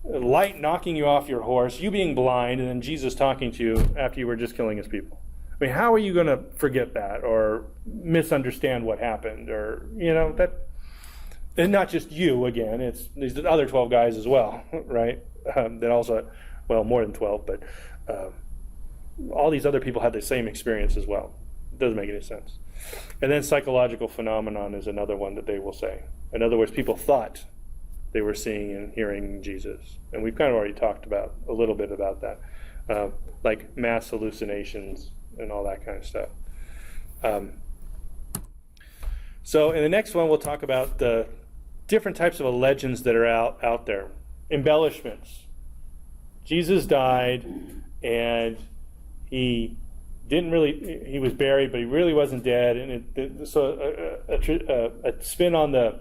light knocking you off your horse, you being blind, and then Jesus talking to you after you were just killing his people? I mean, how are you going to forget that or misunderstand what happened? Or, that, and not just you, again, it's these other 12 guys as well, right? That also, well, more than 12, but all these other people had the same experience as well. It doesn't make any sense. And then psychological phenomenon is another one that they will say. In other words, people thought they were seeing and hearing Jesus. And we've kind of already talked about a little bit about that, like mass hallucinations and all that kind of stuff. So in the next one, we'll talk about the different types of legends that are out there. Embellishments. Jesus died, and he was buried, but he really wasn't dead. And so a spin on the,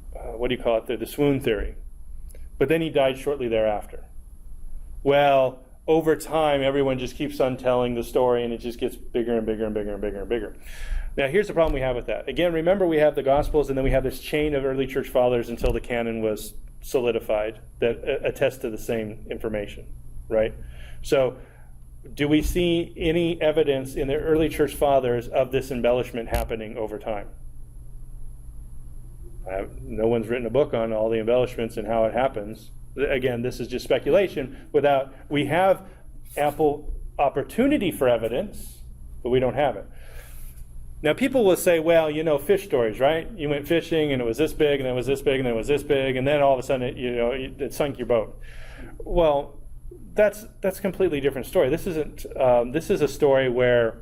the swoon theory. But then he died shortly thereafter. Well, over time, everyone just keeps on telling the story, and it just gets bigger and bigger and bigger and bigger and bigger. Now, here's the problem we have with that. Again, remember we have the Gospels, and then we have this chain of early church fathers until the canon was solidified that attest to the same information, right? So, do we see any evidence in the early church fathers of this embellishment happening over time? No one's written a book on all the embellishments and how it happens. Again, this is just speculation. We have ample opportunity for evidence, but we don't have it. Now, people will say, well, fish stories, right? You went fishing and it was this big, and it was this big, and then it was this big, and then all of a sudden it sunk your boat. Well, that's a completely different story. This isn't. This is a story where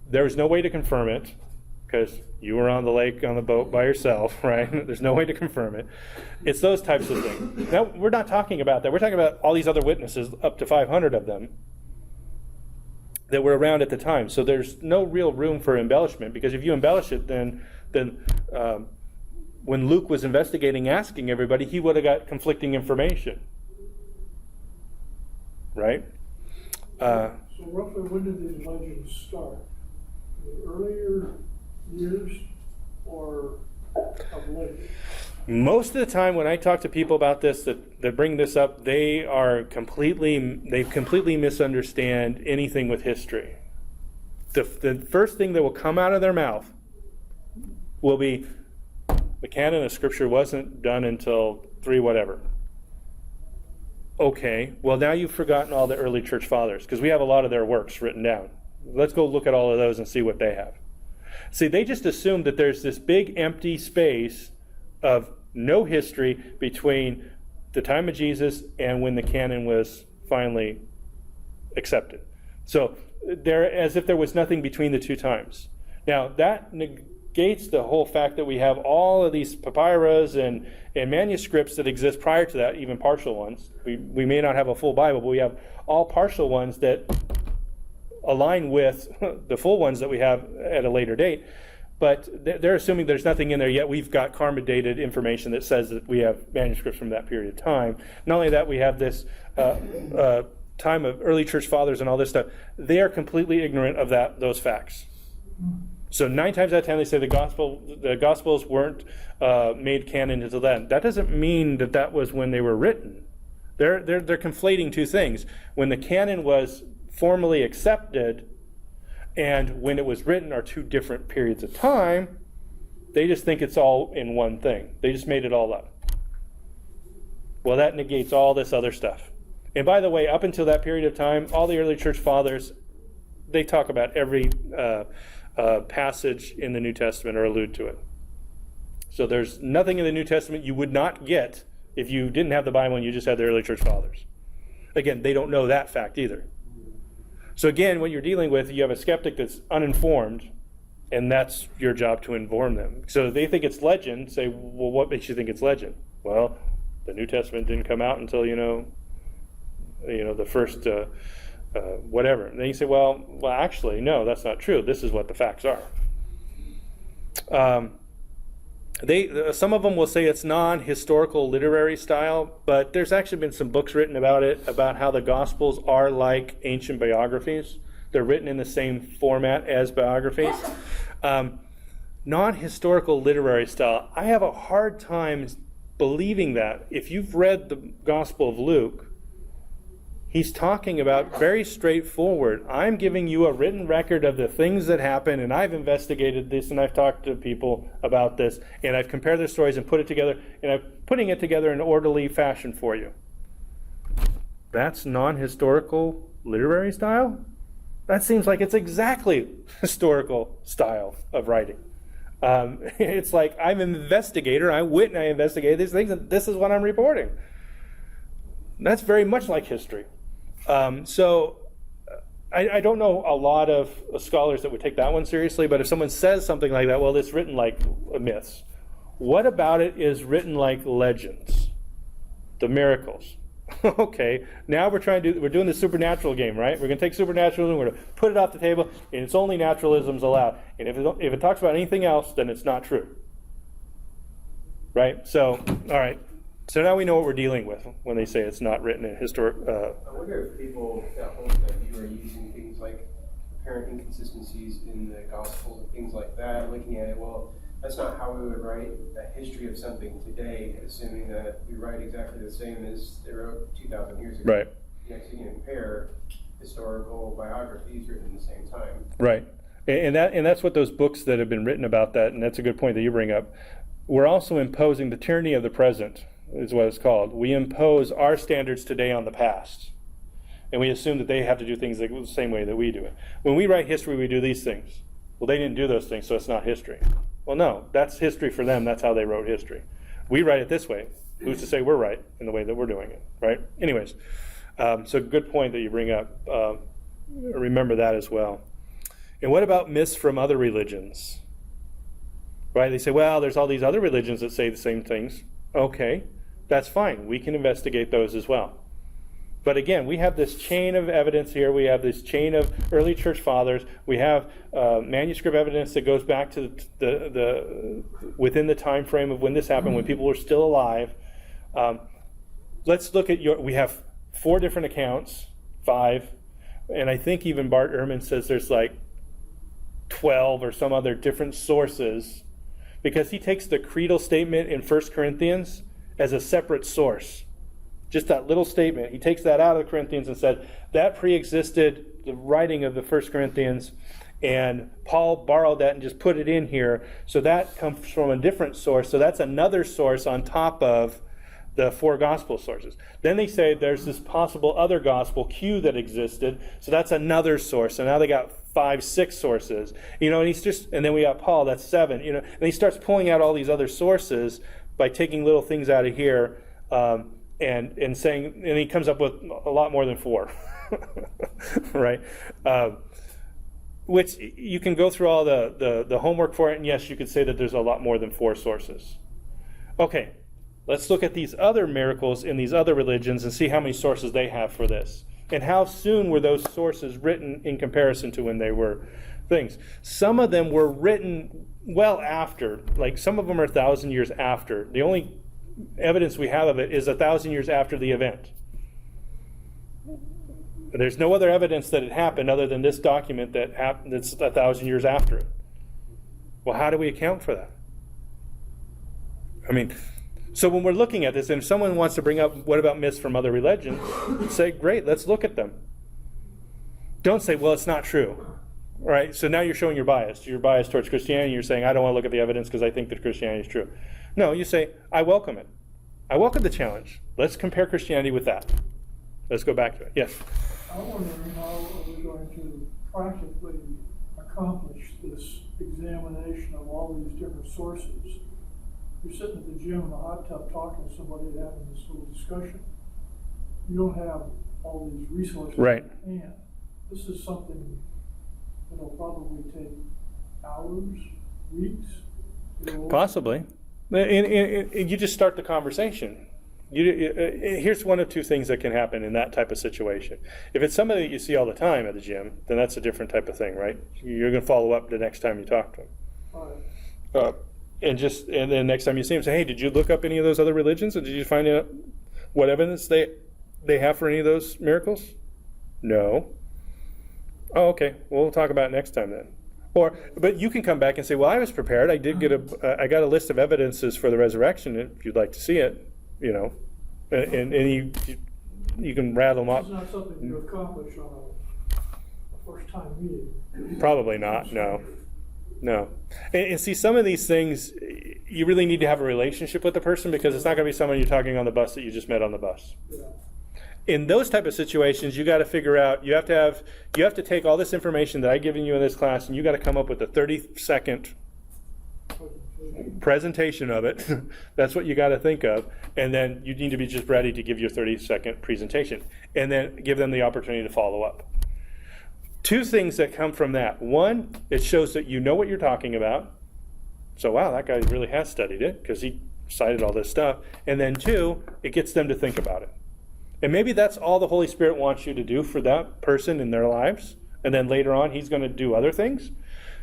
there's no way to confirm it because you were on the lake on the boat by yourself, right? There's no way to confirm it. It's those types of things. Now, we're not talking about that. We're talking about all these other witnesses, up to 500 of them, that were around at the time. So there's no real room for embellishment, because if you embellish it, then then when Luke was investigating, asking everybody, he would have got conflicting information. Right? So roughly when did these legends start? The earlier years or of late? Most of the time when I talk to people about this that bring this up, they completely misunderstand anything with history. The first thing that will come out of their mouth will be, the canon of Scripture wasn't done until 3 whatever. Okay, well now you've forgotten all the early church fathers, because we have a lot of their works written down. Let's go look at all of those and see what they have. See, they just assume that there's this big empty space of no history between the time of Jesus and when the canon was finally accepted. So they're as if there was nothing between the two times. Now, that negates the whole fact that we have all of these papyrus and manuscripts that exist prior to that, even partial ones. We may not have a full Bible, but we have all partial ones that align with the full ones that we have at a later date. But they're assuming there's nothing in there yet. We've got karma dated information that says that we have manuscripts from that period of time. Not only that, we have this time of early church fathers and all this stuff. They are completely ignorant of those facts. So 9 times out of 10 they say the Gospels weren't made canon until then. That doesn't mean that was when they were written. They're conflating two things. When the canon was formally accepted and when it was written are two different periods of time. They just think it's all in one thing. They just made it all up. Well, that negates all this other stuff. And by the way, up until that period of time, all the early church fathers, they talk about every passage in the New Testament or allude to it. So there's nothing in the New Testament you would not get if you didn't have the Bible and you just had the early church fathers. Again, they don't know that fact either. So again, what you're dealing with, you have a skeptic that's uninformed, and that's your job to inform them. So they think it's legend. Say, well, what makes you think it's legend? Well, the New Testament didn't come out until the first whatever. And then you say, well, actually, no, that's not true. This is what the facts are. Some of them will say it's non-historical literary style, but there's actually been some books written about it, about how the Gospels are like ancient biographies. They're written in the same format as biographies. Non-historical literary style, I have a hard time believing that. If you've read the Gospel of Luke, he's talking about very straightforward. I'm giving you a written record of the things that happen, and I've investigated this, and I've talked to people about this, and I've compared their stories and put it together, and I'm putting it together in an orderly fashion for you. That's non-historical literary style? That seems like it's exactly historical style of writing. It's like, I'm an investigator, I went and I investigated these things, and this is what I'm reporting. That's very much like history. So I don't know a lot of scholars that would take that one seriously, but if someone says something like that, well, it's written like myths. What about it is written like legends? The miracles. Okay, now we're doing the supernatural game, right? We're going to take supernaturalism, we're going to put it off the table, and it's only naturalism's allowed. And if it talks about anything else, then it's not true. Right? So, all right. So now we know what we're dealing with when they say it's not written in historic. I wonder if people that hold that view are using things like apparent inconsistencies in the Gospels and things like that, looking at it, well, that's not how we would write a history of something today, assuming that we write exactly the same as they wrote 2,000 years ago. Right. Next thing you compare historical biographies written in the same time. Right. And that's what those books that have been written about that, and that's a good point that you bring up. We're also imposing the tyranny of the present, is what it's called. We impose our standards today on the past. And we assume that they have to do things the same way that we do it. When we write history, we do these things. Well, they didn't do those things, so it's not history. Well, no, that's history for them. That's how they wrote history. We write it this way. Who's to say we're right in the way that we're doing it, right? Anyways, so good point that you bring up. Remember that as well. And what about myths from other religions? Right? They say, well, there's all these other religions that say the same things. Okay, that's fine. We can investigate those as well. But again, we have this chain of evidence here. We have this chain of early church fathers. We have manuscript evidence that goes back to the within the time frame of when this happened, when people were still alive. Let's look at we have 4 different accounts, 5, and I think even Bart Ehrman says there's like 12 or some other different sources, because he takes the creedal statement in 1 Corinthians as a separate source. Just that little statement. He takes that out of the Corinthians and said, that pre-existed the writing of the 1 Corinthians, and Paul borrowed that and just put it in here. So that comes from a different source. So that's another source on top of the 4 gospel sources. Then they say there's this possible other gospel, Q, that existed. So that's another source. So now they got 5, 6 sources. And then we got Paul, that's 7. And he starts pulling out all these other sources by taking little things out of here, and saying, and he comes up with a lot more than 4, right? Which you can go through all the homework for it, and yes, you could say that there's a lot more than 4 sources. Okay, let's look at these other miracles in these other religions and see how many sources they have for this. And how soon were those sources written in comparison to when they were things. Some of them were written well after, like some of them are 1,000 years after. The only evidence we have of it is 1,000 years after the event. There's no other evidence that it happened other than this document that's 1,000 years after it. Well, how do we account for that? I mean, so when we're looking at this, and if someone wants to bring up, what about myths from other religions, say, great, let's look at them. Don't say, well, it's not true. All right, so now you're showing your bias. You're biased towards Christianity. You're saying, I don't want to look at the evidence because I think that Christianity is true. No, you say, I welcome it. I welcome the challenge. Let's compare Christianity with that. Let's go back to it. Yes? I'm wondering how are we going to practically accomplish this examination of all these different sources? You're sitting at the gym in the hot tub talking to somebody and having this little discussion. You don't have all these resources right. in hand. This is something that'll probably take hours, weeks. Possibly. And you just start the conversation. Here's one of 2 things that can happen in that type of situation. If it's somebody that you see all the time at the gym, then that's a different type of thing, right? You're going to follow up the next time you talk to them. Right. And then next time you see them, say, hey, did you look up any of those other religions? And did you find out what evidence they have for any of those miracles? No. Oh, okay. Well, we'll talk about it next time then. But you can come back and say, well, I was prepared. I did I got a list of evidences for the resurrection if you'd like to see it, and you can rattle them up. This is not something you accomplish on a first-time meeting. Probably not, no. And see, some of these things, you really need to have a relationship with the person, because it's not going to be someone you're talking on the bus that you just met on the bus. Yeah. In those type of situations, you got to figure out, you have to take all this information that I've given you in this class, and you got to come up with a 30-second presentation of it. That's what you got to think of. And then you need to be just ready to give your 30-second presentation. And then give them the opportunity to follow up. 2 things that come from that. 1, it shows that you know what you're talking about. So, wow, that guy really has studied it because he cited all this stuff. And then 2, it gets them to think about it. And maybe that's all the Holy Spirit wants you to do for that person in their lives. And then later on, he's going to do other things.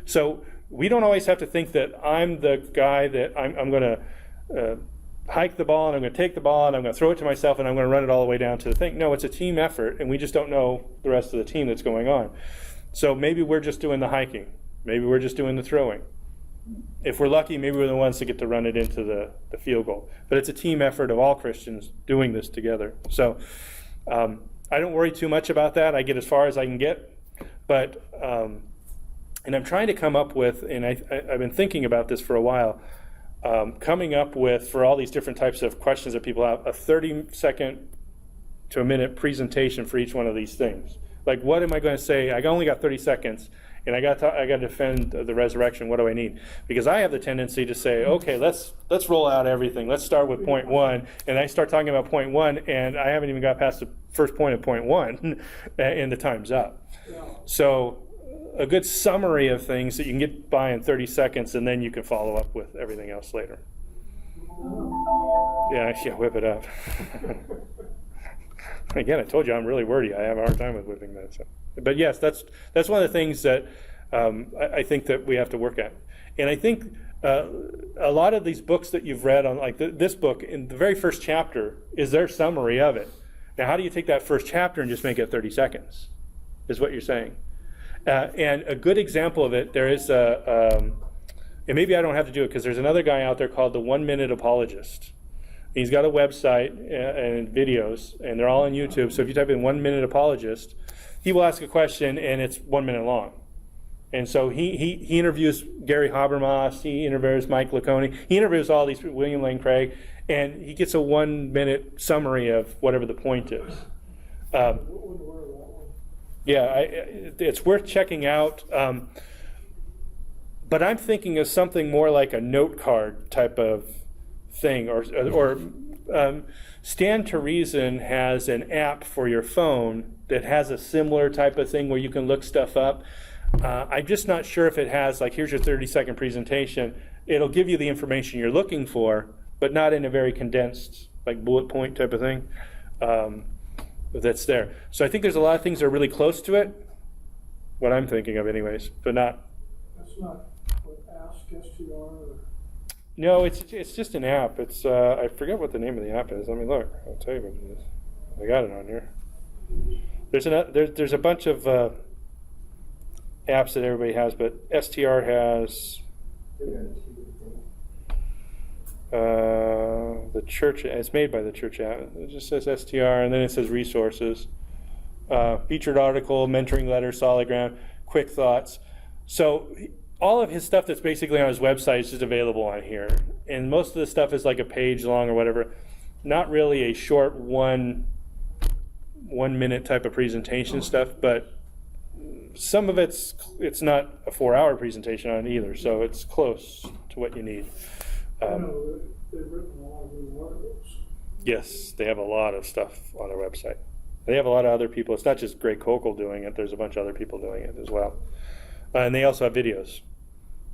So we don't always have to think that I'm the guy that I'm going to hike the ball, and I'm going to take the ball, and I'm going to throw it to myself, and I'm going to run it all the way down to the thing. No, it's a team effort, and we just don't know the rest of the team that's going on. So maybe we're just doing the hiking. Maybe we're just doing the throwing. If we're lucky, maybe we're the ones that get to run it into the field goal. But it's a team effort of all Christians doing this together. So I don't worry too much about that. I get as far as I can get. But and I'm trying to come up with, and I've been thinking about this for a while, coming up with, for all these different types of questions that people have, a 30-second to a minute presentation for each one of these things. Like, what am I going to say? I only got 30 seconds. And I got to defend the resurrection. What do I need? Because I have the tendency to say, okay, let's roll out everything. Let's start with point 1. And I start talking about point 1, and I haven't even got past the first point of point 1, and the time's up. Yeah. So a good summary of things that you can get by in 30 seconds, and then you can follow up with everything else later. Yeah, whip it up. Again, I told you I'm really wordy. I have a hard time with whipping that. So. But yes, that's one of the things that I think that we have to work at. And I think a lot of these books that you've read on, like this book, in the very first chapter is their summary of it. Now, how do you take that first chapter and just make it 30 seconds, is what you're saying. And a good example of it, there is and maybe I don't have to do it because there's another guy out there called the 1 Minute Apologist. He's got a website and videos, and they're all on YouTube. So if you type in 1 Minute Apologist, he will ask a question, and it's 1 minute long. And so he interviews Gary Habermas, he interviews Mike Lacconi, he interviews all these people, William Lane Craig, and he gets a 1 minute summary of whatever the point is. Yeah, it's worth checking out. But I'm thinking of something more like a note card type of thing, or Stand to Reason has an app for your phone that has a similar type of thing where you can look stuff up. I'm just not sure if it has, like, here's your 30-second presentation. It'll give you the information you're looking for, but not in a very condensed, like, bullet point type of thing that's there. So I think there's a lot of things that are really close to it, what I'm thinking of anyways, but not. That's not what Ask STR or... No, it's just an app. It's I forget what the name of the app is. Let me look. I'll tell you what it is. I got it on here. There's a bunch of apps that everybody has, but STR has the church. It's made by the church app. It just says STR, and then it says resources, featured article, mentoring letter, solid ground, quick thoughts. So all of his stuff that's basically on his website is just available on here, and most of the stuff is like a page long or whatever. Not really a short one minute type of presentation stuff, but some of it's not a 4-hour presentation on it either, so it's close to what you need. They've written a lot of new articles. Yes, they have a lot of stuff on their website. They have a lot of other people. It's not just Greg Kokel doing it. There's a bunch of other people doing it as well. And they also have videos.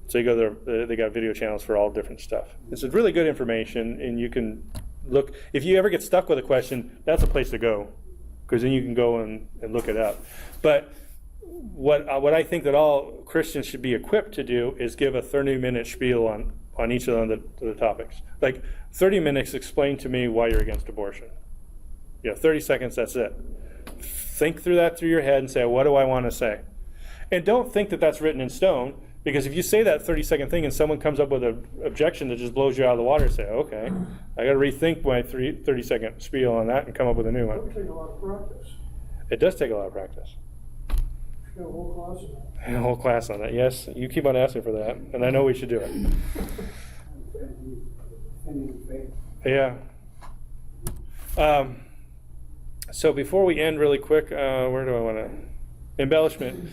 So you go there, they got video channels for all different stuff. It's really good information, and you can look. If you ever get stuck with a question, that's a place to go, because then you can go and look it up. But what I think that all Christians should be equipped to do is give a 30-minute spiel on each of the topics. Like 30 minutes, explain to me why you're against abortion. 30 seconds, that's it. Think through that through your head and say, what do I want to say? And don't think that that's written in stone, because if you say that 30-second thing and someone comes up with an objection that just blows you out of the water, say, okay, I got to rethink my 30-second spiel on that and come up with a new one. It would take a lot of practice. It does take a lot of practice. You got a whole class on that. A whole class on that, yes. You keep on asking for that, and I know we should do it. Yeah. So before we end really quick, where do I want to... Embellishment.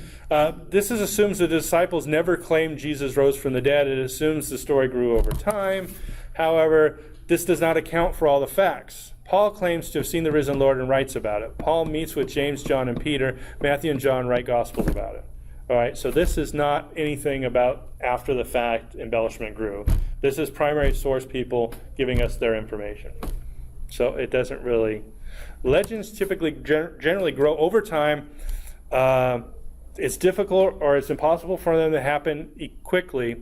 This assumes the disciples never claimed Jesus rose from the dead. It assumes the story grew over time. However, this does not account for all the facts. Paul claims to have seen the risen Lord and writes about it. Paul meets with James, John, and Peter. Matthew and John write Gospels about it. All right, so this is not anything about after the fact embellishment grew. This is primary source people giving us their information. So it doesn't really... Legends typically generally grow over time. It's difficult or it's impossible for them to happen quickly.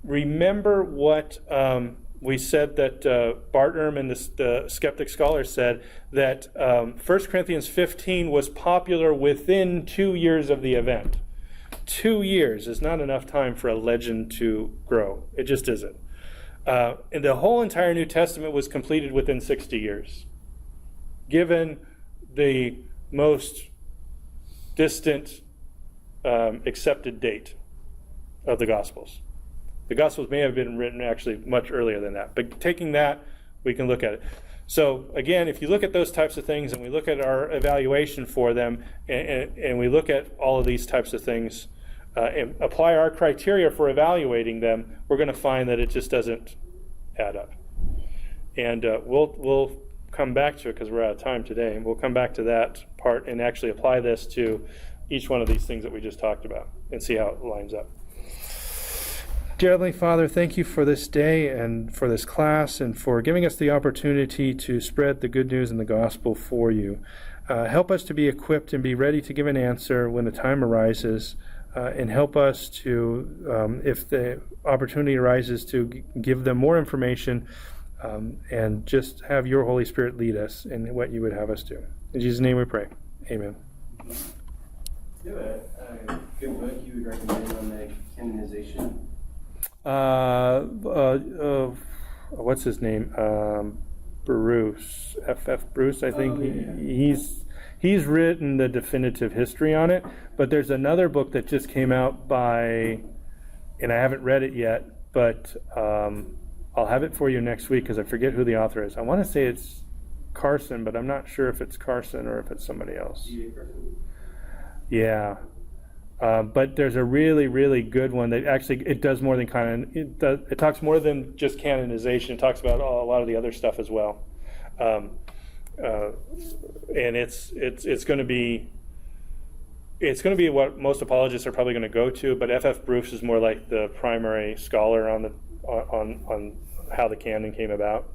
Remember what we said that Bartram and the skeptic scholars said, that 1 Corinthians 15 was popular within 2 years of the event. 2 years is not enough time for a legend to grow. It just isn't. And the whole entire New Testament was completed within 60 years, given the most distant accepted date of the Gospels. The Gospels may have been written actually much earlier than that, but taking that, we can look at it. So again, if you look at those types of things and we look at our evaluation for them and we look at all of these types of things and apply our criteria for evaluating them, we're going to find that it just doesn't add up. And we'll come back to it because we're out of time today. We'll come back to that part and actually apply this to each one of these things that we just talked about and see how it lines up. Dear Heavenly Father, thank you for this day and for this class and for giving us the opportunity to spread the good news and the gospel for you. Help us to be equipped and be ready to give an answer when the time arises, and help us to, if the opportunity arises, to give them more information, and just have your Holy Spirit lead us in what you would have us do. In Jesus' name we pray. Amen. Do you have a good book you would recommend on the canonization? What's his name? Bruce, F.F. Bruce, I think. Oh, yeah. He's written the definitive history on it, but there's another book that just came out by, and I haven't read it yet, but I'll have it for you next week because I forget who the author is. I want to say it's Carson, but I'm not sure if it's Carson or if it's somebody else. Yeah. But there's a really, really good one that actually, it does more than it talks more than just canonization. It talks about a lot of the other stuff as well. And it's going to be what most apologists are probably going to go to, but F.F. Bruce is more like the primary scholar on how the canon came about.